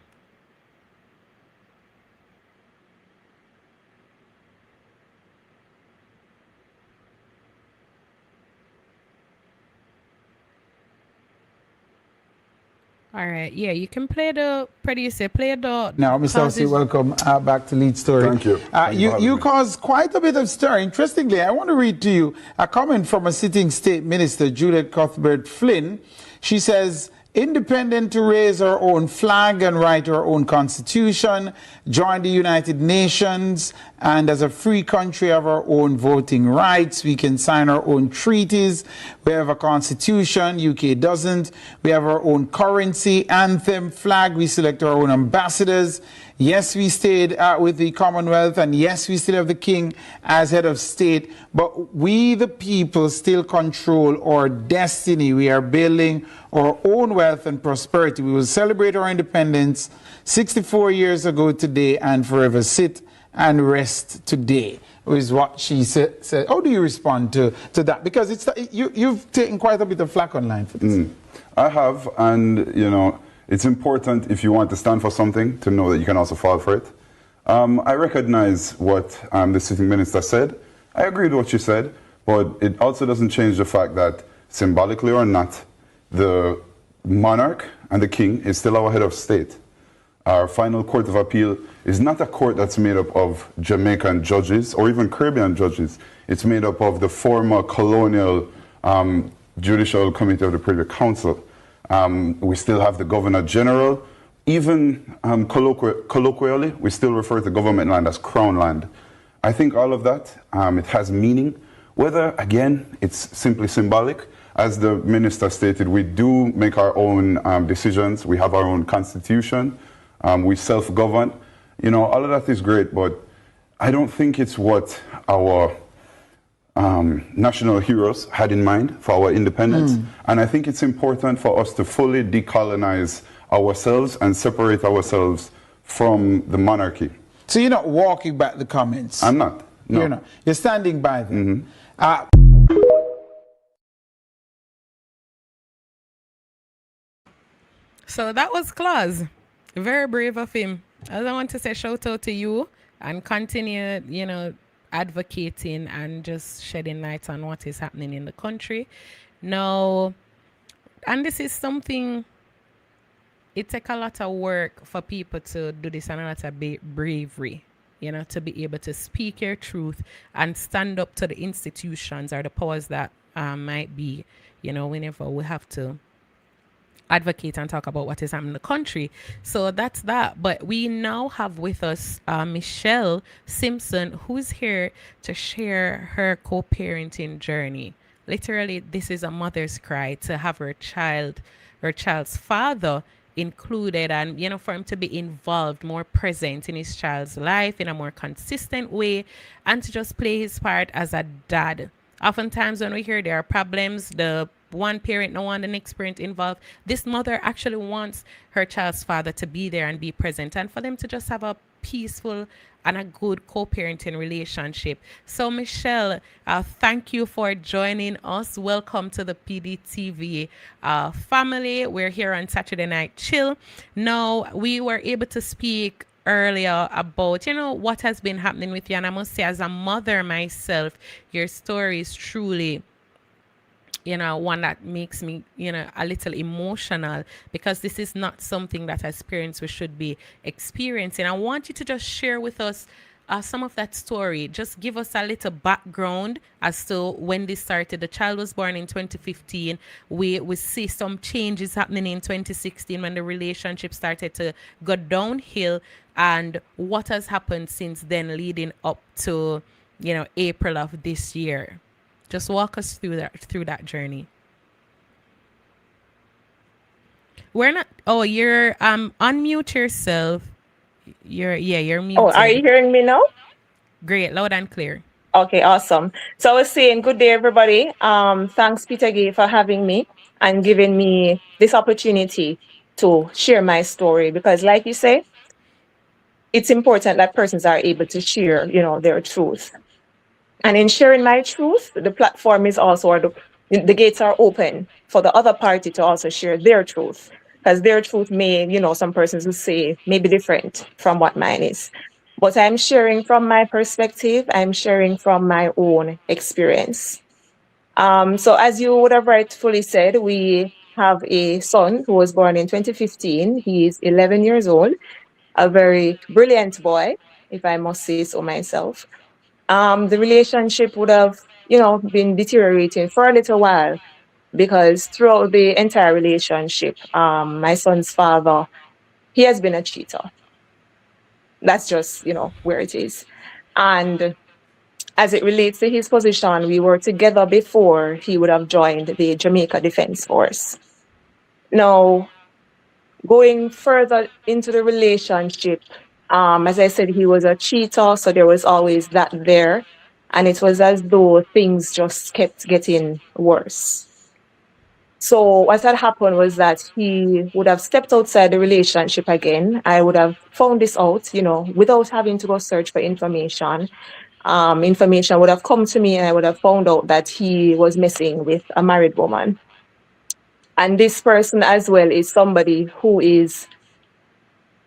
All right. Yeah, you can play the producer, play the Now, Mr. Ossie, causes. welcome back to Lead Story. Thank you. Thank you for having You me. caused quite a bit of stir. Interestingly, I want to read to you a comment from a sitting state minister, Judith Cuthbert Flynn. She says, independent to raise our own flag and write our own constitution, join the United Nations, and as a free country have our own voting rights. We can sign our own treaties. We have a constitution. UK doesn't. We have our own currency, anthem, flag. We select our own ambassadors. Yes, we stayed with the Commonwealth, and yes, we still have the king as head of state, but we, the people, still control our destiny. We are building our own wealth and prosperity. We will celebrate our independence 64 years ago today and forever sit and rest today, is what she said. How do you respond to that? Because you've taken quite a bit of flack online for this. I have, and you know, it's important if you want to stand for something to know that you can also fall for it. I recognize what the sitting minister said. I agree with what she said, but it also doesn't change the fact that symbolically or not, the monarch and the king is still our head of state. Our final court of appeal is not a court that's made up of Jamaican judges or even Caribbean judges. It's made up of the former colonial Judicial Committee of the Privy Council. We still have the Governor General. Even colloquially, we still refer to government land as crown land. I think all of that, it has meaning. Whether, again, it's simply symbolic. As the minister stated, we do make our own decisions. We have our own constitution. We self-govern. You know, all of that is great, but I don't think it's what our national heroes had in mind for our independence. And I think it's important for us to fully decolonize ourselves and separate ourselves from the monarchy. So you're not walking back the comments? I'm not. No. You're not. You're standing by them. So that was Claus. Very brave of him. I want to say shout out to you and continue, you know, advocating and just shedding light on what is happening in the country. Now, and this is something, it takes a lot of work for people to do this and a lot of bravery, you know, to be able to speak your truth and stand up to the institutions or the powers that might be, you know, whenever we have to advocate and talk about what is happening in the country. So that's that. But we now have with us Michelle Simpson, who's here to share her co-parenting journey. Literally, this is a mother's cry to have her child's father included, and you know, for him to be involved, more present in his child's life in a more consistent way, and to just play his part as a dad. Oftentimes when we hear there are problems, the one parent no want the next parent involved, this mother actually wants her child's father to be there and be present, and for them to just have a peaceful and a good co-parenting relationship. So Michelle, thank you for joining us. Welcome to the PDTV family. We're here on Saturday Night Chill. Now, we were able to speak earlier about, you know, what has been happening with you, and I must say, as a mother myself, your story is truly, you know, one that makes me, you know, a little emotional, because this is not something that as parents we should be experiencing. I want you to just share with us some of that story. Just give us a little background as to when this started. The child was born in 2015. We see some changes happening in 2016 when the relationship started to go downhill, and what has happened since then leading up to, you know, April of this year. Just walk us through that journey. We're not. Oh, you're unmute yourself. You're muted. Oh, are you hearing me now? Great, loud and clear. Okay, awesome. So I was saying, good day, everybody. Thanks, Peter Gay, for having me and giving me this opportunity to share my story. Because, like you say, it's important that persons are able to share, you know, their truth. And in sharing my truth, the platform is also, or the gates are open for the other party to also share their truth. Because their truth may, you know, some persons will say may be different from what mine is. But I'm sharing from my perspective, I'm sharing from my own experience. So as you would have rightfully said, we have a son who was born in 2015. He is 11 years old, a very brilliant boy, if I must say so myself. The relationship would have, been deteriorating for a little while because throughout the entire relationship, my son's father, he has been a cheater. That's just, where it is. And as it relates to his position, we were together before he would have joined the Jamaica Defense Force. Now, going further into the relationship, as I said, he was a cheater, so there was always that there. And it was as though things just kept getting worse. So what had happened was that he would have stepped outside the relationship again. I would have found this out, without having to go search for information. Information would have come to me and I would have found out that he was messing with a married woman. And this person as well is somebody who is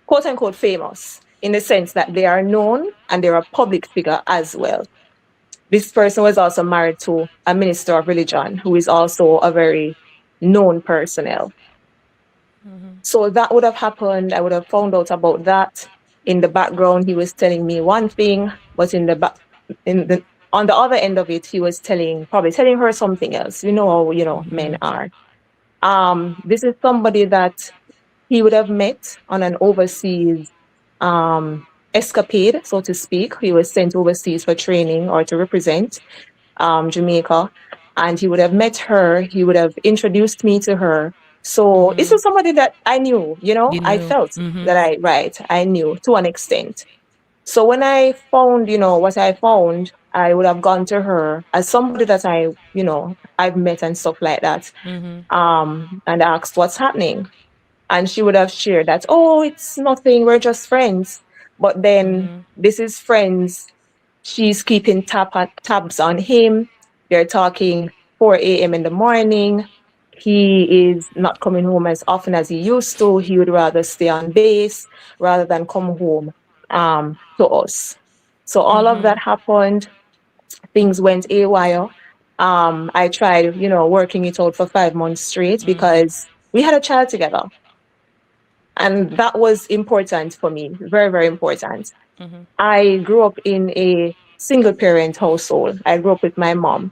quote unquote famous in the sense that they are known and they're a public figure as well. This person was also married to a minister of religion who is also a very known personnel. So that would have happened. I would have found out about that. In the background, he was telling me one thing, but on the other end of it, he was probably telling her something else. You know how men are. This is somebody that he would have met on an overseas escapade, so to speak. He was sent overseas for training or to represent Jamaica, and he would have met her. He would have introduced me to her. So this was somebody that I knew, I felt that I knew to an extent. So when I found, what I found, I would have gone to her as somebody that I've met and stuff like that, and asked what's happening. And she would have shared that, oh, it's nothing, we're just friends. But then this is friends. She's keeping tabs on him. They're talking 4 a.m. in the morning. He is not coming home as often as he used to. He would rather stay on base rather than come home to us. So all of that happened. Things went haywire. I tried, working it out for 5 months straight because we had a child together. And that was important for me, very, very important. I grew up in a single parent household. I grew up with my mom.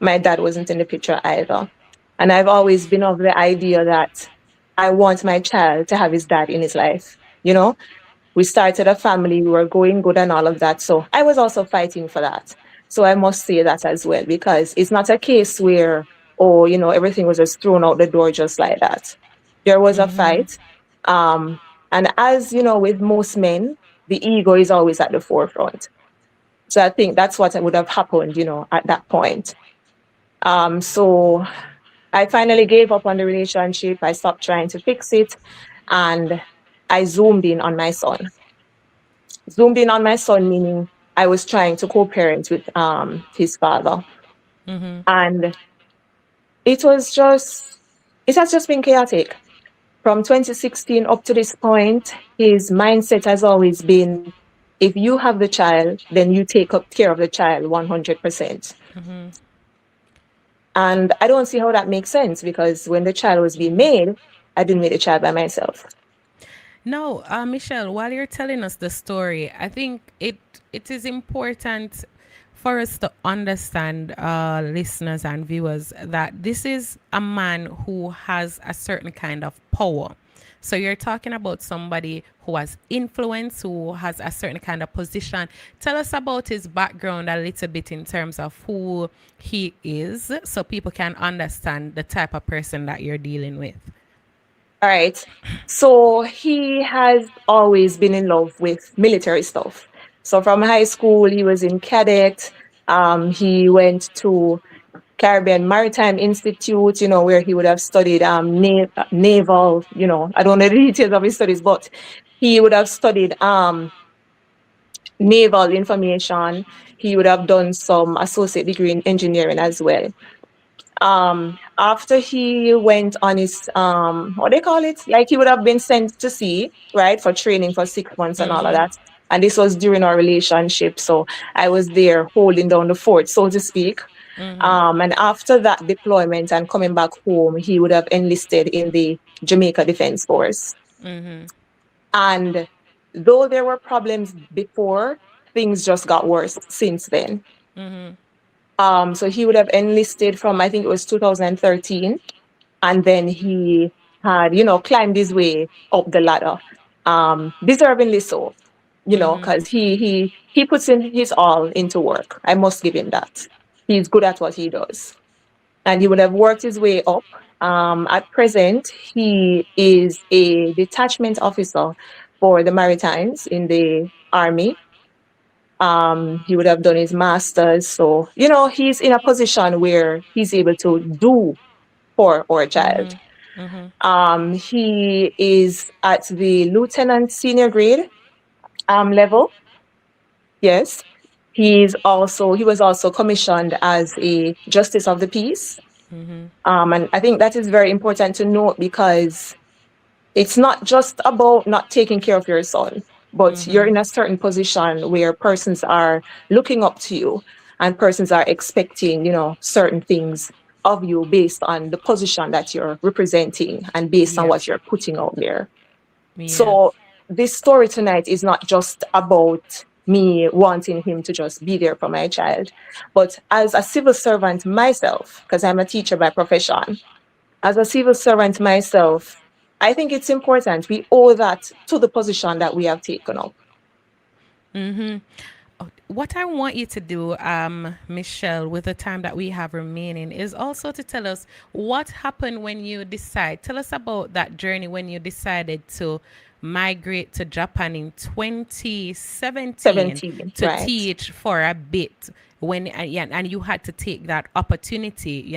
My dad wasn't in the picture either. And I've always been of the idea that I want my child to have his dad in his life. We started a family, we were going good and all of that. So I was also fighting for that. So I must say that as well, because it's not a case where, everything was just thrown out the door just like that. There was a fight. And as with most men, the ego is always at the forefront. So I think that's what would have happened, at that point. So I finally gave up on the relationship. I stopped trying to fix it, and I zoomed in on my son. Zoomed in on my son, meaning I was trying to co-parent with his father. And it has just been chaotic. From 2016 up to this point, his mindset has always been, if you have the child, then you take up care of the child 100%. And I don't see how that makes sense, because when the child was being made, I didn't make the child by myself. No, Michelle, while you're telling us the story, I think it is important for us to understand, listeners and viewers, that this is a man who has a certain kind of power. So you're talking about somebody who has influence, who has a certain kind of position. Tell us about his background a little bit in terms of who he is, so people can understand the type of person that you're dealing with. All right. So he has always been in love with military stuff. So from high school, he was in cadet. He went to Caribbean Maritime Institute, where he would have studied naval, I don't know the details of his studies, but he would have studied naval information. He would have done some associate degree in engineering as well. After he went on his, what they call it? Like he would have been sent to sea, right, for training for 6 months and all of that. And this was during our relationship. So I was there holding down the fort, so to speak. And after that deployment and coming back home, he would have enlisted in the Jamaica Defense Force. And though there were problems before, things just got worse since then. So he would have enlisted from, I think it was 2013. And then he had, climbed his way up the ladder, deservingly so, because he puts in his all into work. I must give him that. He's good at what he does. And he would have worked his way up. At present, he is a detachment officer for the Maritimes in the Army. He would have done his master's. So, he's in a position where he's able to do for our child. He is at the lieutenant senior grade level. Yes. He was also commissioned as a justice of the peace. And I think that is very important to note, because it's not just about not taking care of your son, but you're in a certain position where persons are looking up to you and persons are expecting, certain things of you based on the position that you're representing and based on what you're putting out there. So this story tonight is not just about me wanting him to just be there for my child, but as a civil servant myself, because I'm a teacher by profession, as a civil servant myself, I think it's important. We owe that to the position that we have taken up. What I want you to do, Michelle, with the time that we have remaining, is also to tell us what happened when you tell us about that journey when you decided to migrate to Japan in 2017 to teach for a bit, and you had to take that opportunity,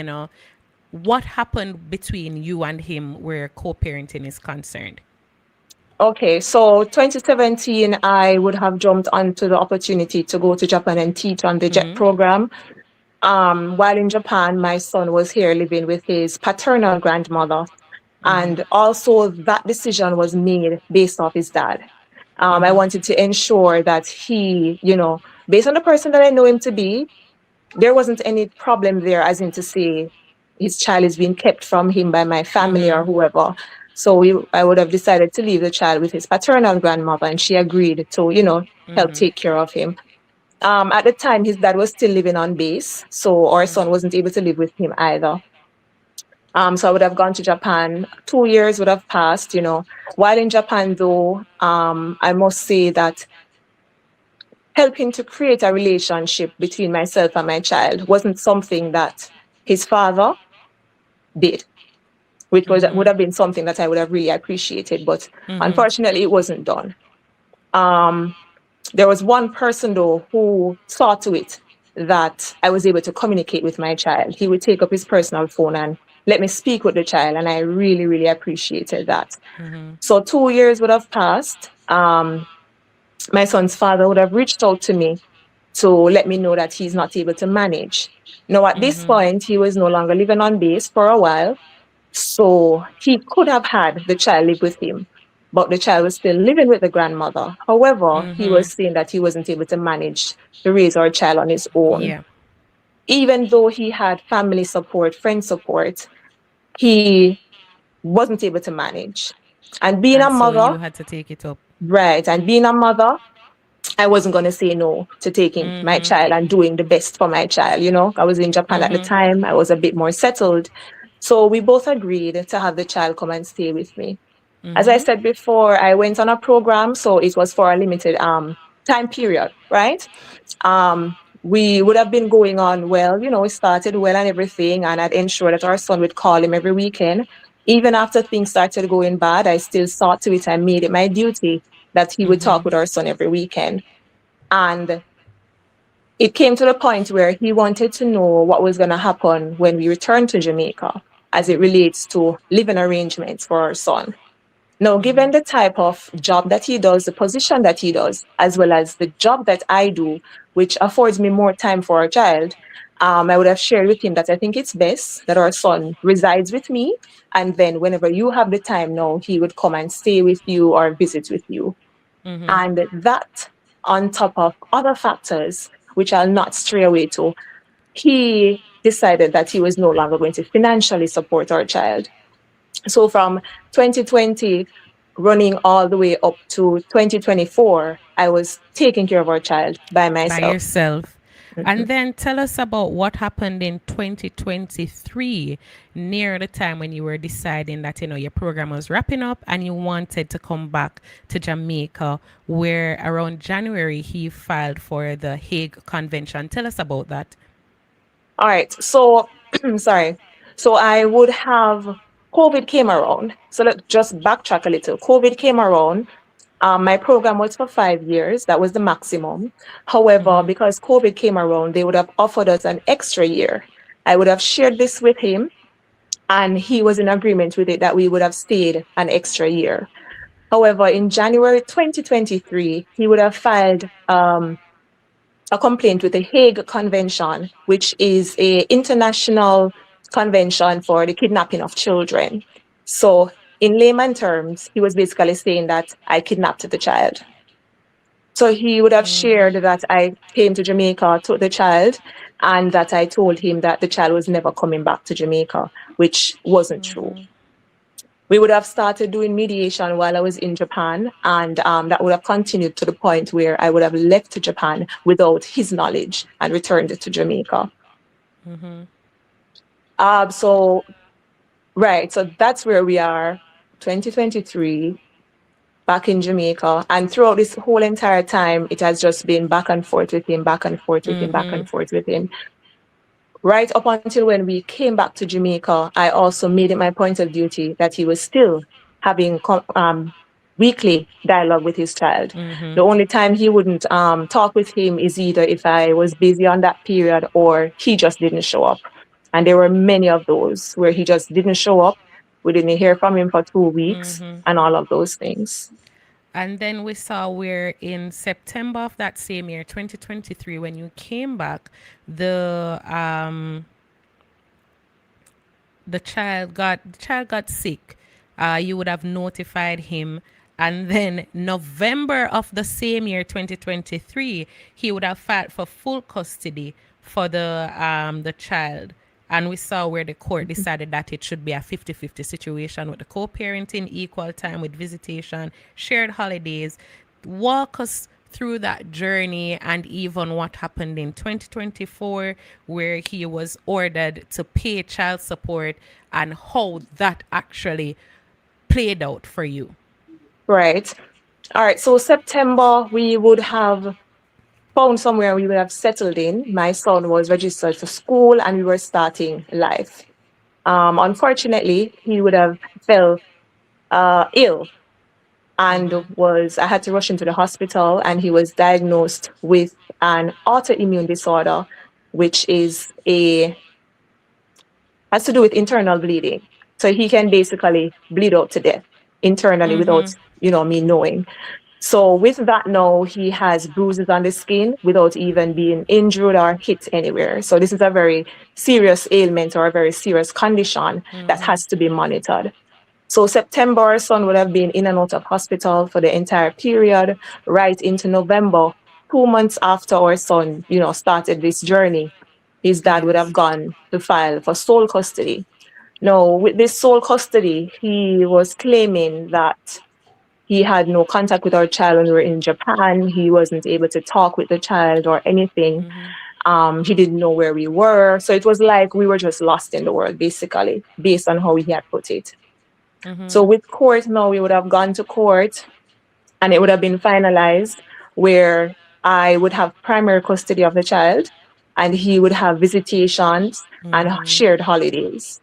What happened between you and him where co-parenting is concerned? Okay, so 2017, I would have jumped onto the opportunity to go to Japan and teach on the JET program. While in Japan, my son was here living with his paternal grandmother. And also that decision was made based off his dad. I wanted to ensure that he, based on the person that I know him to be, there wasn't any problem there, as in to say his child is being kept from him by my family or whoever. So I would have decided to leave the child with his paternal grandmother, and she agreed to, help take care of him. At the time, his dad was still living on base, so our son wasn't able to live with him either. So I would have gone to Japan. 2 years would have passed, While in Japan, though, I must say that helping to create a relationship between myself and my child wasn't something that his father did, which would have been something that I would have really appreciated. But unfortunately, it wasn't done. There was one person, though, who saw to it that I was able to communicate with my child. He would take up his personal phone and let me speak with the child, and I really, really appreciated that. So 2 years would have passed. My son's father would have reached out to me to let me know that he's not able to manage. Now, at this point, he was no longer living on base for a while, so he could have had the child live with him, but the child was still living with the grandmother. However, he was saying that he wasn't able to manage to raise our child on his own. Even though he had family support, friend support, he wasn't able to manage. And being a mother, so you had to take it up. Right. And being a mother, I wasn't going to say no to taking my child and doing the best for my child. I was in Japan at the time. I was a bit more settled. So we both agreed to have the child come and stay with me. As I said before, I went on a program, so it was for a limited time period, right? We would have been going on well, we started well and everything, and I'd ensure that our son would call him every weekend. Even after things started going bad, I still saw to it. I made it my duty that he would talk with our son every weekend. And it came to the point where he wanted to know what was going to happen when we returned to Jamaica as it relates to living arrangements for our son. Now, given the type of job that he does, the position that he does, as well as the job that I do, which affords me more time for our child, I would have shared with him that I think it's best that our son resides with me. And then whenever you have the time now, he would come and stay with you or visit with you. And that on top of other factors, which I'll not stray away to, he decided that he was no longer going to financially support our child. So from 2020 running all the way up to 2024, I was taking care of our child by By myself. yourself. And Mhm. then tell us about what happened in 2023, near the time when you were deciding that, your program was wrapping up and you wanted to come back to Jamaica, where around January he filed for the Hague Convention. Tell us about that. All right. So, sorry. So I would have COVID came around. So let's just backtrack a little. COVID came around. My program was for 5 years. That was the maximum. However, because COVID came around, they would have offered us an extra year. I would have shared this with him, and he was in agreement with it that we would have stayed an extra year. However, in January 2023, he would have filed a complaint with the Hague Convention, which is a international convention for the kidnapping of children. So in layman terms, he was basically saying that I kidnapped the child. So he would have shared that I came to Jamaica, took the child, and that I told him that the child was never coming back to Jamaica, which wasn't true. We would have started doing mediation while I was in Japan, and that would have continued to the point where I would have left Japan without his knowledge and returned it to Jamaica. So that's where we are, 2023, back in Jamaica. And throughout this whole entire time, it has just been back and forth with him, back and forth with him, back and forth with him. Right up until when we came back to Jamaica, I also made it my point of duty that he was still having weekly dialogue with his child. The only time he wouldn't talk with him is either if I was busy on that period or he just didn't show up. And there were many of those where he just didn't show up. We didn't hear from him for 2 weeks and all of those things. And then we saw where in September of that same year, 2023, when you came back, the child got sick. You would have notified him, and then November of the same year, 2023, he would have filed for full custody for the child. And we saw where the court decided that it should be a 50-50 situation with the co-parenting, equal time with visitation, shared holidays. Walk us through that journey and even what happened in 2024, where he was ordered to pay child support, and how that actually played out for you. Right. All right. So September, we would have found somewhere we would have settled in. My son was registered for school and we were starting life. Unfortunately, he would have fell ill and I had to rush him to the hospital, and he was diagnosed with an autoimmune disorder, which has to do with internal bleeding. So he can basically bleed out to death internally without, me knowing. So with that now, he has bruises on the skin without even being injured or hit anywhere. So this is a very serious ailment or a very serious condition that has to be monitored. So September, our son would have been in and out of hospital for the entire period, right into November. 2 months after our son, started this journey, his dad would have gone to file for sole custody. Now, with this sole custody, he was claiming that he had no contact with our child when we were in Japan. He wasn't able to talk with the child or anything. He didn't know where we were. So it was like we were just lost in the world, basically, based on how he had put it. So with court now, we would have gone to court and it would have been finalized where I would have primary custody of the child and he would have visitations and shared holidays.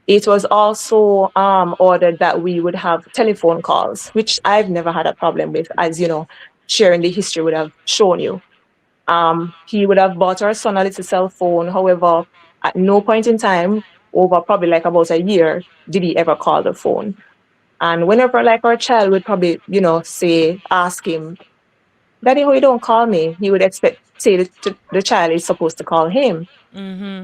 It was also ordered that we would have telephone calls, which I've never had a problem with, as sharing the history would have shown you. He would have bought our son a little cell phone. However, at no point in time, over probably like about a year, did he ever call the phone. And whenever like our child would probably, ask him, Daddy, how you don't call me? He would say that the child is supposed to call him.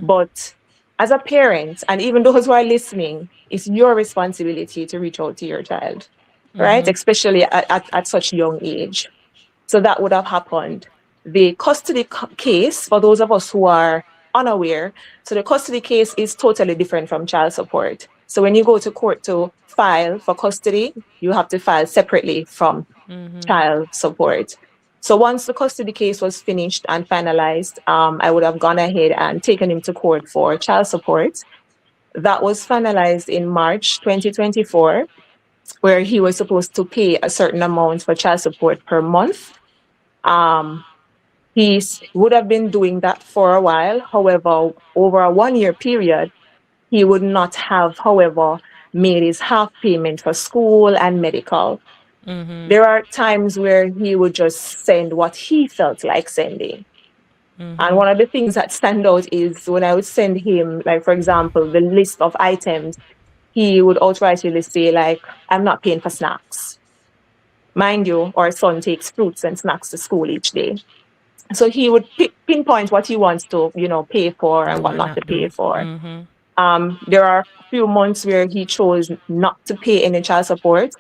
But as a parent, and even those who are listening, it's your responsibility to reach out to your child, right? Especially at such young age. So that would have happened. The custody case, for those of us who are unaware, so the custody case is totally different from child support. So when you go to court to file for custody, you have to file separately from child support. So once the custody case was finished and finalized, I would have gone ahead and taken him to court for child support. That was finalized in March 2024, where he was supposed to pay a certain amount for child support per month. He would have been doing that for a while. However, over a 1-year period, he would not have, however, made his half payment for school and medical. There are times where he would just send what he felt like sending. And one of the things that stand out is when I would send him, like, for example, the list of items, he would outrightly say, like, I'm not paying for snacks. Mind you, our son takes fruits and snacks to school each day. So he would pinpoint what he wants to, pay for and what not to pay for. There are a few months where he chose not to pay any child support.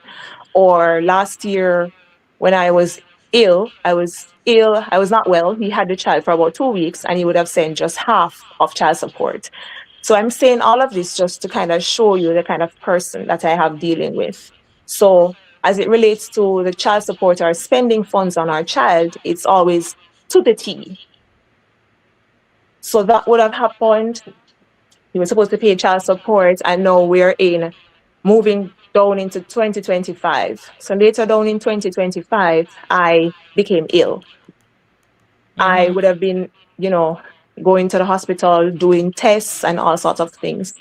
Or last year, when I was I was not well. He had the child for about 2 weeks, and he would have sent just half of child support. So I'm saying all of this just to kind of show you the kind of person that I have dealing with. So as it relates to the child support or spending funds on our child, it's always to the T. So that would have happened. He was supposed to pay child support, and now we're moving down into 2025. So later down in 2025, I became ill. I would have been, going to the hospital, doing tests and all sorts of things.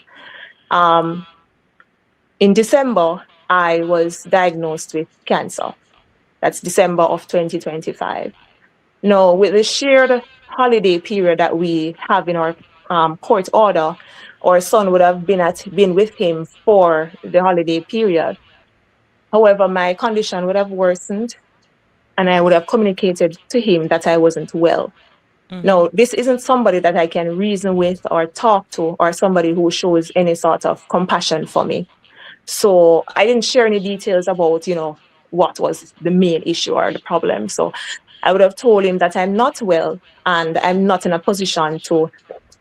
In December, I was diagnosed with cancer. That's December of 2025. Now, with the shared holiday period that we have in our court order, our son would have been with him for the holiday period. However, my condition would have worsened, and I would have communicated to him that I wasn't well. Now, this isn't somebody that I can reason with or talk to, or somebody who shows any sort of compassion for me. So I didn't share any details about, what was the main issue or the problem. So I would have told him that I'm not well and I'm not in a position to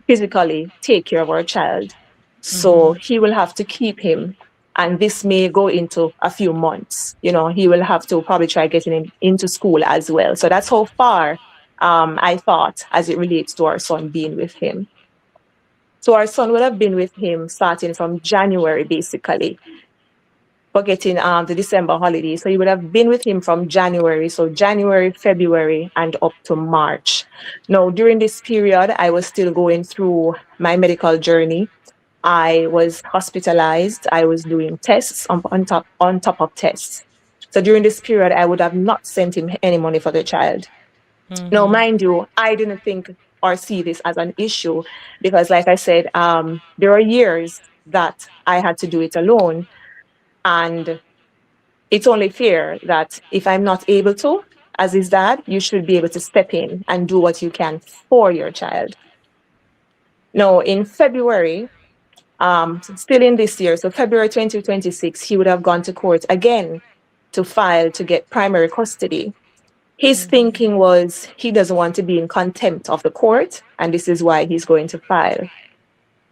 physically take care of our child. So he will have to keep him. And this may go into a few months. He will have to probably try getting him into school as well. So that's how far I thought as it relates to our son being with him. So our son would have been with him starting from January, basically, forgetting the December holiday. So he would have been with him from January, so January, February, and up to March. Now, during this period, I was still going through my medical journey. I was hospitalized. I was doing tests on top of tests. So during this period, I would have not sent him any money for the child. Now, mind you, I didn't think or see this as an issue because, like I said, there are years that I had to do it alone. And it's only fair that if I'm not able to, as his dad, you should be able to step in and do what you can for your child. Now, in February, still in this year, so February 2026, he would have gone to court again to file to get primary custody. His thinking was he doesn't want to be in contempt of the court, and this is why he's going to file.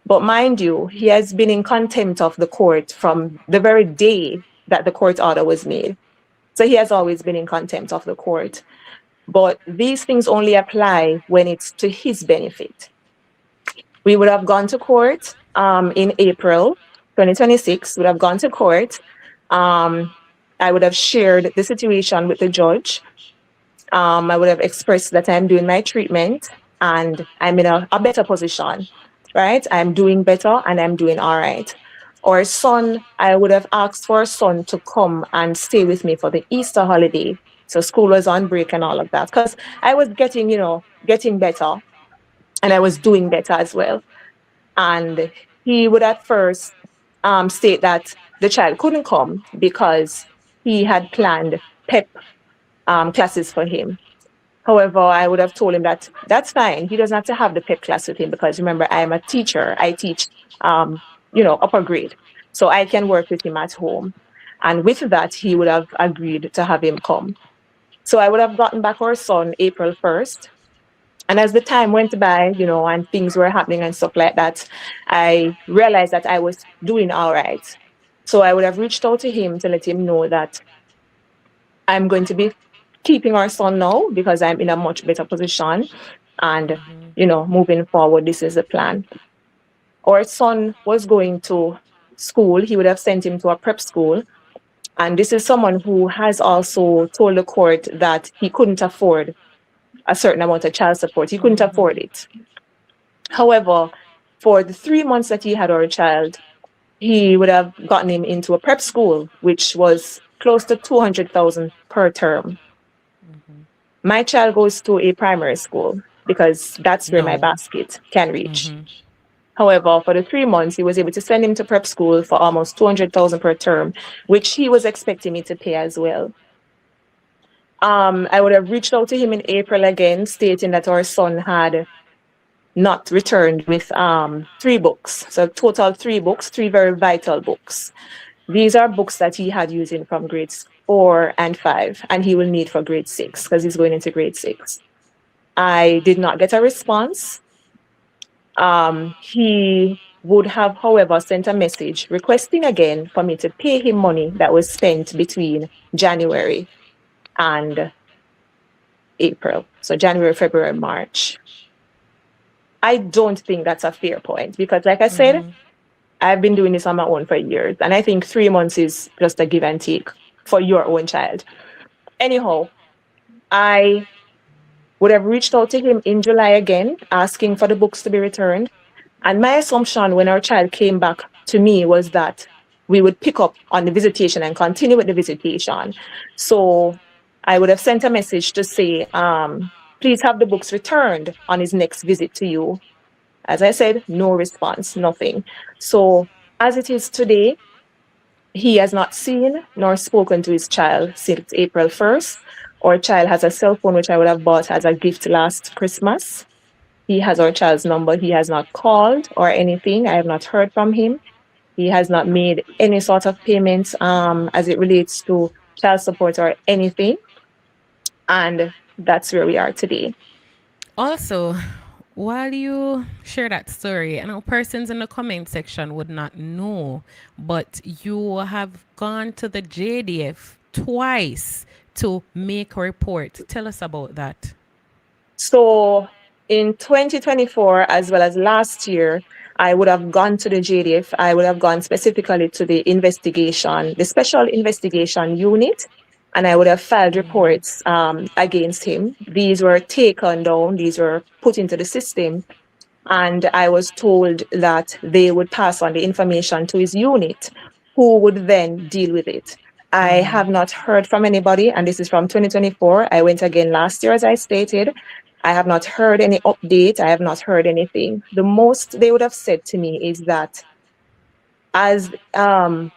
But mind you, he has been in contempt of the court from the very day that the court order was made. So he has always been in contempt of the court. But these things only apply when it's to his benefit. We would have gone to court in April 2026, would have gone to court. I would have shared the situation with the judge. I would have expressed that I'm doing my treatment and I'm in a better position, right? I'm doing better and I'm doing all right. Our son, I would have asked for our son to come and stay with me for the Easter holiday. So school was on break and all of that because I was getting better and I was doing better as well. And he would at first state that the child couldn't come because he had planned PEP classes for him. However, I would have told him that that's fine. He doesn't have to have the PEP class with him because remember, I'm a teacher. I teach, upper grade. So I can work with him at home. And with that, he would have agreed to have him come. So I would have gotten back our son April 1st. And as the time went by, and things were happening and stuff like that, I realized that I was doing all right. So I would have reached out to him to let him know that I'm going to be keeping our son now because I'm in a much better position. And, moving forward, this is the plan. Our son was going to school. He would have sent him to a prep school. And this is someone who has also told the court that he couldn't afford a certain amount of child support. He couldn't afford it. However, for the 3 months that he had our child, he would have gotten him into a prep school, which was close to 200,000 per term. My child goes to a primary school because that's where my basket can reach. However, for the 3 months, he was able to send him to prep school for almost 200,000 per term, which he was expecting me to pay as well. I would have reached out to him in April again, stating that our son had not returned with 3 books. So total 3 books, 3 very vital books. These are books that he had using from grades 4 and 5, and he will need for grade 6 because he's going into grade 6. I did not get a response. He would have, however, sent a message requesting again for me to pay him money that was spent between January and April. So January, February, March. I don't think that's a fair point because, like I said, I've been doing this on my own for years. And I think 3 months is just a give and take for your own child. Anyhow, I would have reached out to him in July again, asking for the books to be returned. And my assumption when our child came back to me was that we would pick up on the visitation and continue with the visitation. So I would have sent a message to say, please have the books returned on his next visit to you. As I said, no response, nothing. So as it is today, he has not seen nor spoken to his child since April 1st. Our child has a cell phone, which I would have bought as a gift last Christmas. He has our child's number. He has not called or anything. I have not heard from him. He has not made any sort of payments as it relates to child support or anything. And that's where we are today. Also, while you share that story, I know persons in the comment section would not know, but you have gone to the JDF twice to make a report. Tell us about that. So in 2024, as well as last year, I would have gone to the JDF. I would have gone specifically to the investigation, the special investigation unit, and I would have filed reports against him. These were taken down, these were put into the system, and I was told that they would pass on the information to his unit, who would then deal with it. I have not heard from anybody, and this is from 2024. I went again last year, as I stated. I have not heard any update. I have not heard anything. The most they would have said to me is that as the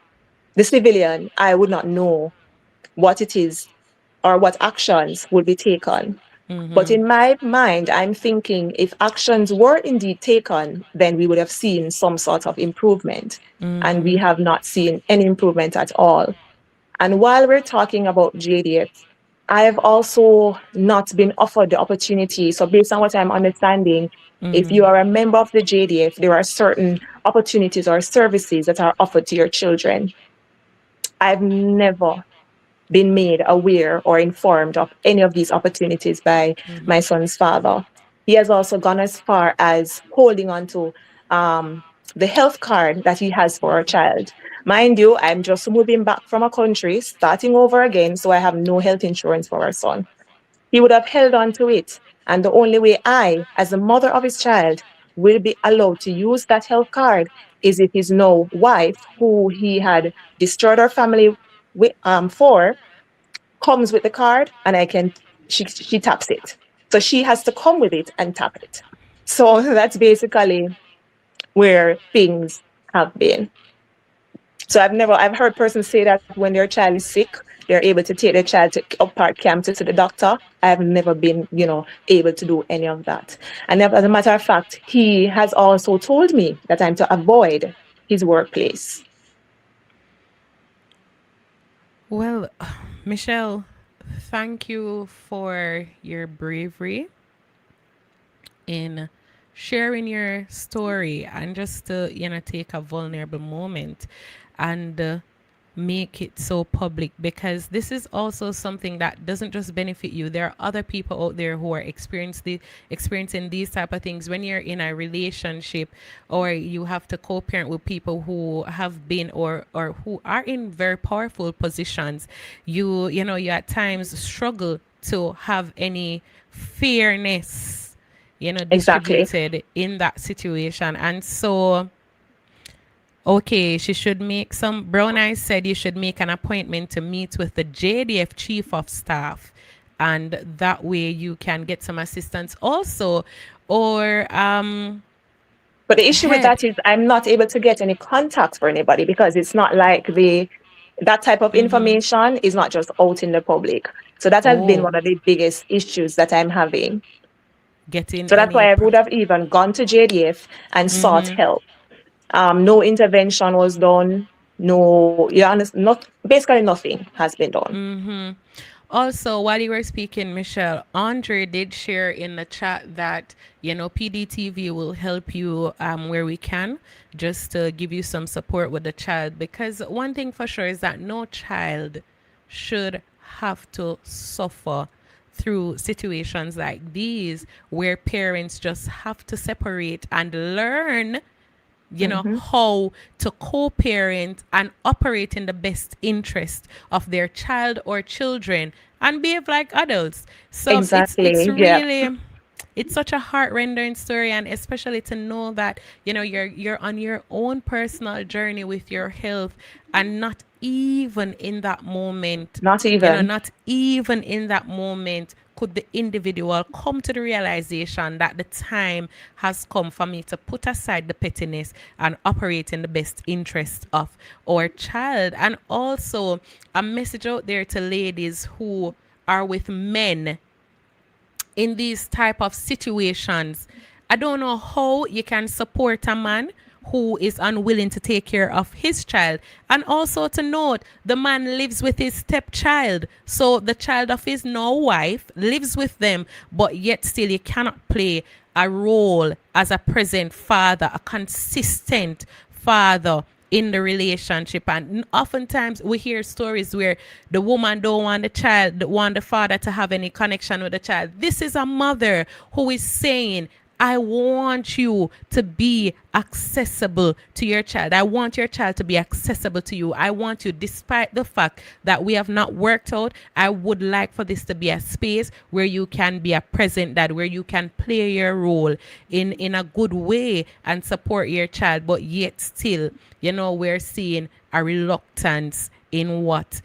civilian, I would not know what it is or what actions would be taken. But in my mind, I'm thinking if actions were indeed taken, then we would have seen some sort of improvement. And we have not seen any improvement at all. And while we're talking about JDF, I've also not been offered the opportunity. So based on what I'm understanding, if you are a member of the JDF, there are certain opportunities or services that are offered to your children. I've never been made aware or informed of any of these opportunities by my son's father. He has also gone as far as holding on to the health card that he has for our child. Mind you, I'm just moving back from a country, starting over again, so I have no health insurance for our son. He would have held on to it. And the only way I, as the mother of his child, will be allowed to use that health card is if his now wife, who he had destroyed our family for, comes with the card, and she taps it. So she has to come with it and tap it. So that's basically where things have been. So I've heard persons say that when their child is sick, they're able to take their child to Park Camp to the doctor. I've never been, able to do any of that. And as a matter of fact, he has also told me that I'm to avoid his workplace. Well, Michelle, thank you for your bravery in sharing your story and just to take a vulnerable moment and make it so public, because this is also something that doesn't just benefit you. There are other people out there who are experiencing these type of things. When you're in a relationship or you have to co-parent with people who have been or who are in very powerful positions, you at times struggle to have any fairness Exactly. distributed in that situation. And so, okay, she should make some. Brown Eyes said you should make an appointment to meet with the JDF Chief of Staff, and that way you can get some assistance also. Or But the issue with head. that is I'm not able to get any contacts for anybody because it's not like that type of information is not just out in the public. So that has been Oh, one of the biggest issues that I'm having. getting So that's any. why I would have even gone to JDF and sought help. No intervention was done. No, not basically nothing has been done. Also, while you were speaking, Michelle, Andre did share in the chat that, PDTV will help you where we can, just to give you some support with the child. Because one thing for sure is that no child should have to suffer through situations like these where parents just have to separate and learn how to co-parent and operate in the best interest of their child or children and behave like adults. So it's Exactly. Yeah. really, it's such a heart-rending story, and especially to know that you're on your own personal journey with your health, and not even in that moment, Not even. not even in that moment could the individual come to the realization that the time has come for me to put aside the pettiness and operate in the best interest of our child. And also a message out there to ladies who are with men in these type of situations. I don't know how you can support a man who is unwilling to take care of his child. And also to note, the man lives with his stepchild. So the child of his now wife lives with them, but yet still you cannot play a role as a present father, a consistent father in the relationship. And oftentimes we hear stories where the woman don't want the child, want the father to have any connection with the child. This is a mother who is saying, I want you to be accessible to your child. I want your child to be accessible to you. I want you, despite the fact that we have not worked out, I would like for this to be a space where you can be a present dad, where you can play your role in a good way and support your child. But yet still, we're seeing a reluctance in what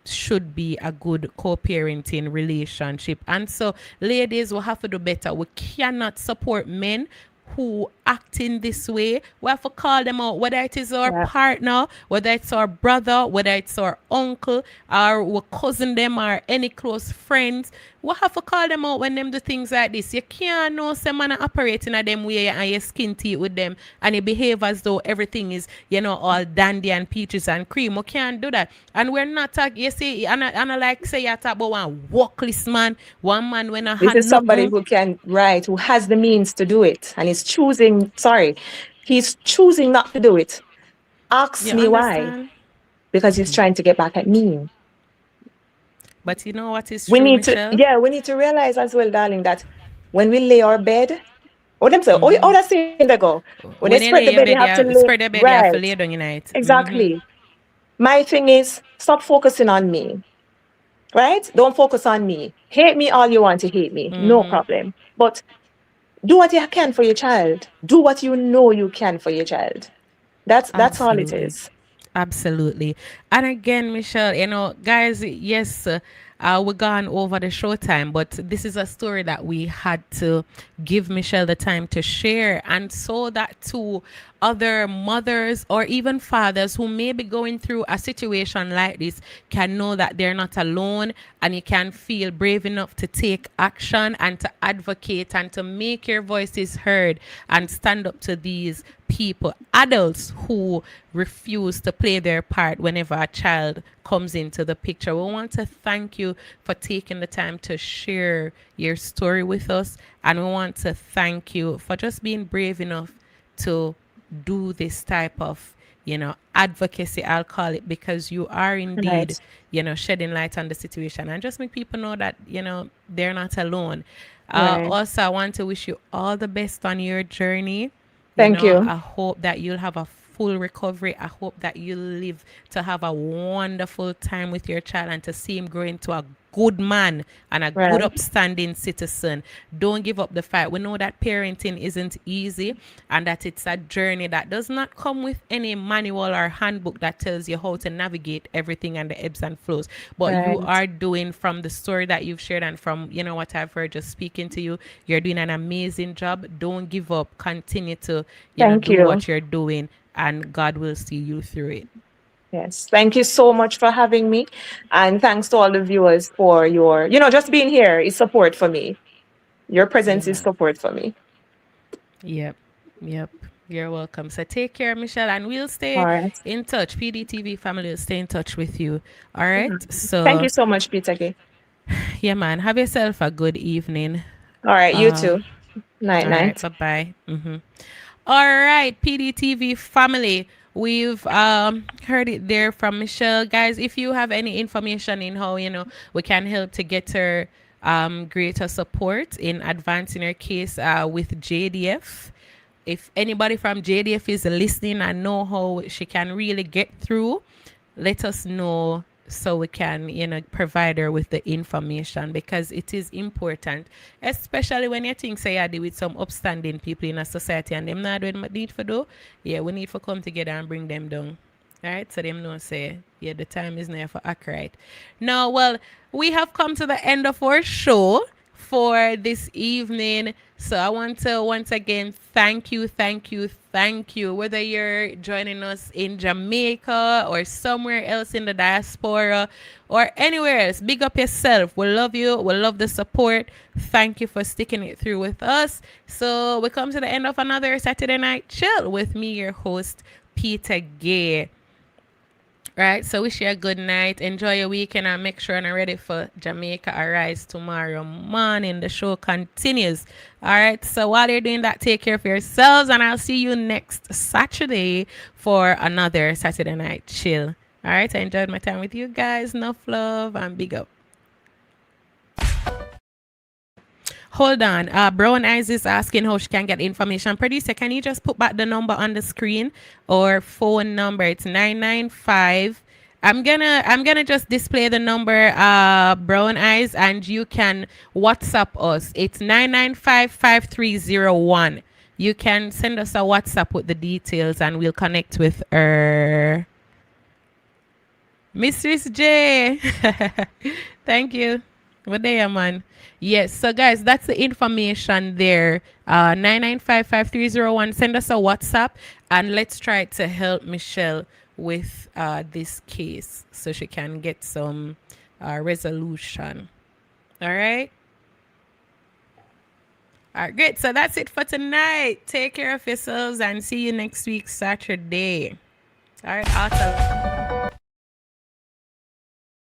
should be a good co-parenting relationship. And so ladies will have to do better. We cannot support men who act in this way. We have to call them out, whether it is our partner, whether it's our brother, whether it's our uncle, or we cousin them, or any close friends. We have to call them out when them do things like this. You can't know some man operating at them way and you skin teeth with them and you behave as though everything is, all dandy and peaches and cream. We can't do that. And we're not talking, you see, and I like say you talk about one workless man, one man when I This had is somebody nothing. who can, right, who has the means to do it and is choosing, he's choosing not to do it. Ask You me why. understand? Because he's trying to get back at me. But you know what is We true, need to, Michelle? we need to realize as well, darling, that when we lay our bed, what them say, that's saying they go. When they When you spread lay the your bed, you bed, have to you lay, spread your bed, you have to right, lay down your night. exactly. My thing is, stop focusing on me, right? Don't focus on me. Hate me all you want to hate me, no problem. But do what you can for your child. Do what you know you can for your child. That's all it Absolutely. is. Absolutely. And again, Michelle, guys, yes, we're gone over the show time, but this is a story that we had to give Michelle the time to share, and so that to other mothers or even fathers who may be going through a situation like this can know that they're not alone, and you can feel brave enough to take action and to advocate and to make your voices heard and stand up to these people, adults who refuse to play their part whenever a child comes into the picture. We want to thank you for taking the time to share your story with us, and we want to thank you for just being brave enough to do this type of advocacy, I'll call it, because you are indeed Right. shedding light on the situation and just make people know that they're not alone. Right. Also, I want to wish you all the best on your journey. Thank you. I hope that you'll have a full recovery. I hope that you'll live to have a wonderful time with your child and to see him grow into a good man and a good Right. upstanding citizen. Don't give up the fight. We know that parenting isn't easy and that it's a journey that does not come with any manual or handbook that tells you how to navigate everything and the ebbs and flows. But you Right. are doing, from the story that you've shared and from what I've heard just speaking to you, you're doing an amazing job. Don't give up. Continue to Thank do you. what you're doing, and God will see you through it. Yes. Thank you so much for having me. And thanks to all the viewers for your, just being here is support for me. Your Yeah, presence is man. support for me. Yep. Yep. You're welcome. So take care, Michelle, and we'll All stay right. in touch. PDTV family will stay in touch with you. All right. Mhm. Thank you So so much, Peter Gay. yeah, man. Have yourself a good evening. All right. You Uh, too. Night, all right. night. Bye bye. All right, PDTV family. We've heard it there from Michelle. Guys, if you have any information in how we can help to get her greater support in advancing her case with JDF, if anybody from JDF is listening and know how she can really get through, let us know so we can provide her with the information, because it is important, especially when you think say you deal with some upstanding people in a society and them not doing what need for do. Yeah, we need to come together and bring them down. All right, so them know say yeah, the time is now for act right. Now, well, we have come to the end of our show for this evening. So I want to once again thank you, thank you, thank you. Whether you're joining us in Jamaica or somewhere else in the diaspora or anywhere else, big up yourself. We love you. We love the support. Thank you for sticking it through with us. So we come to the end of another Saturday Night Chill with me, your host, Peter Gay. Right, so wish you a good night. Enjoy your weekend and make sure you're ready for Jamaica Arise tomorrow morning. The show continues. All right, so while you're doing that, take care of yourselves, and I'll see you next Saturday for another Saturday Night Chill. All right, I enjoyed my time with you guys. Enough love and big up. Hold on. Brown Eyes is asking how she can get information. Producer, can you just put back the number on the screen or phone number? It's 995. I'm gonna just display the number, Brown Eyes, and you can WhatsApp us. It's 995-5301. You can send us a WhatsApp with the details and we'll connect with her. Mistress J. Thank you. What day, man? Yes. So, guys, that's the information there. 995-5301. Send us a WhatsApp and let's try to help Michelle with this case so she can get some resolution. All right. All right, great. So that's it for tonight. Take care of yourselves and see you next week, Saturday. All right, awesome.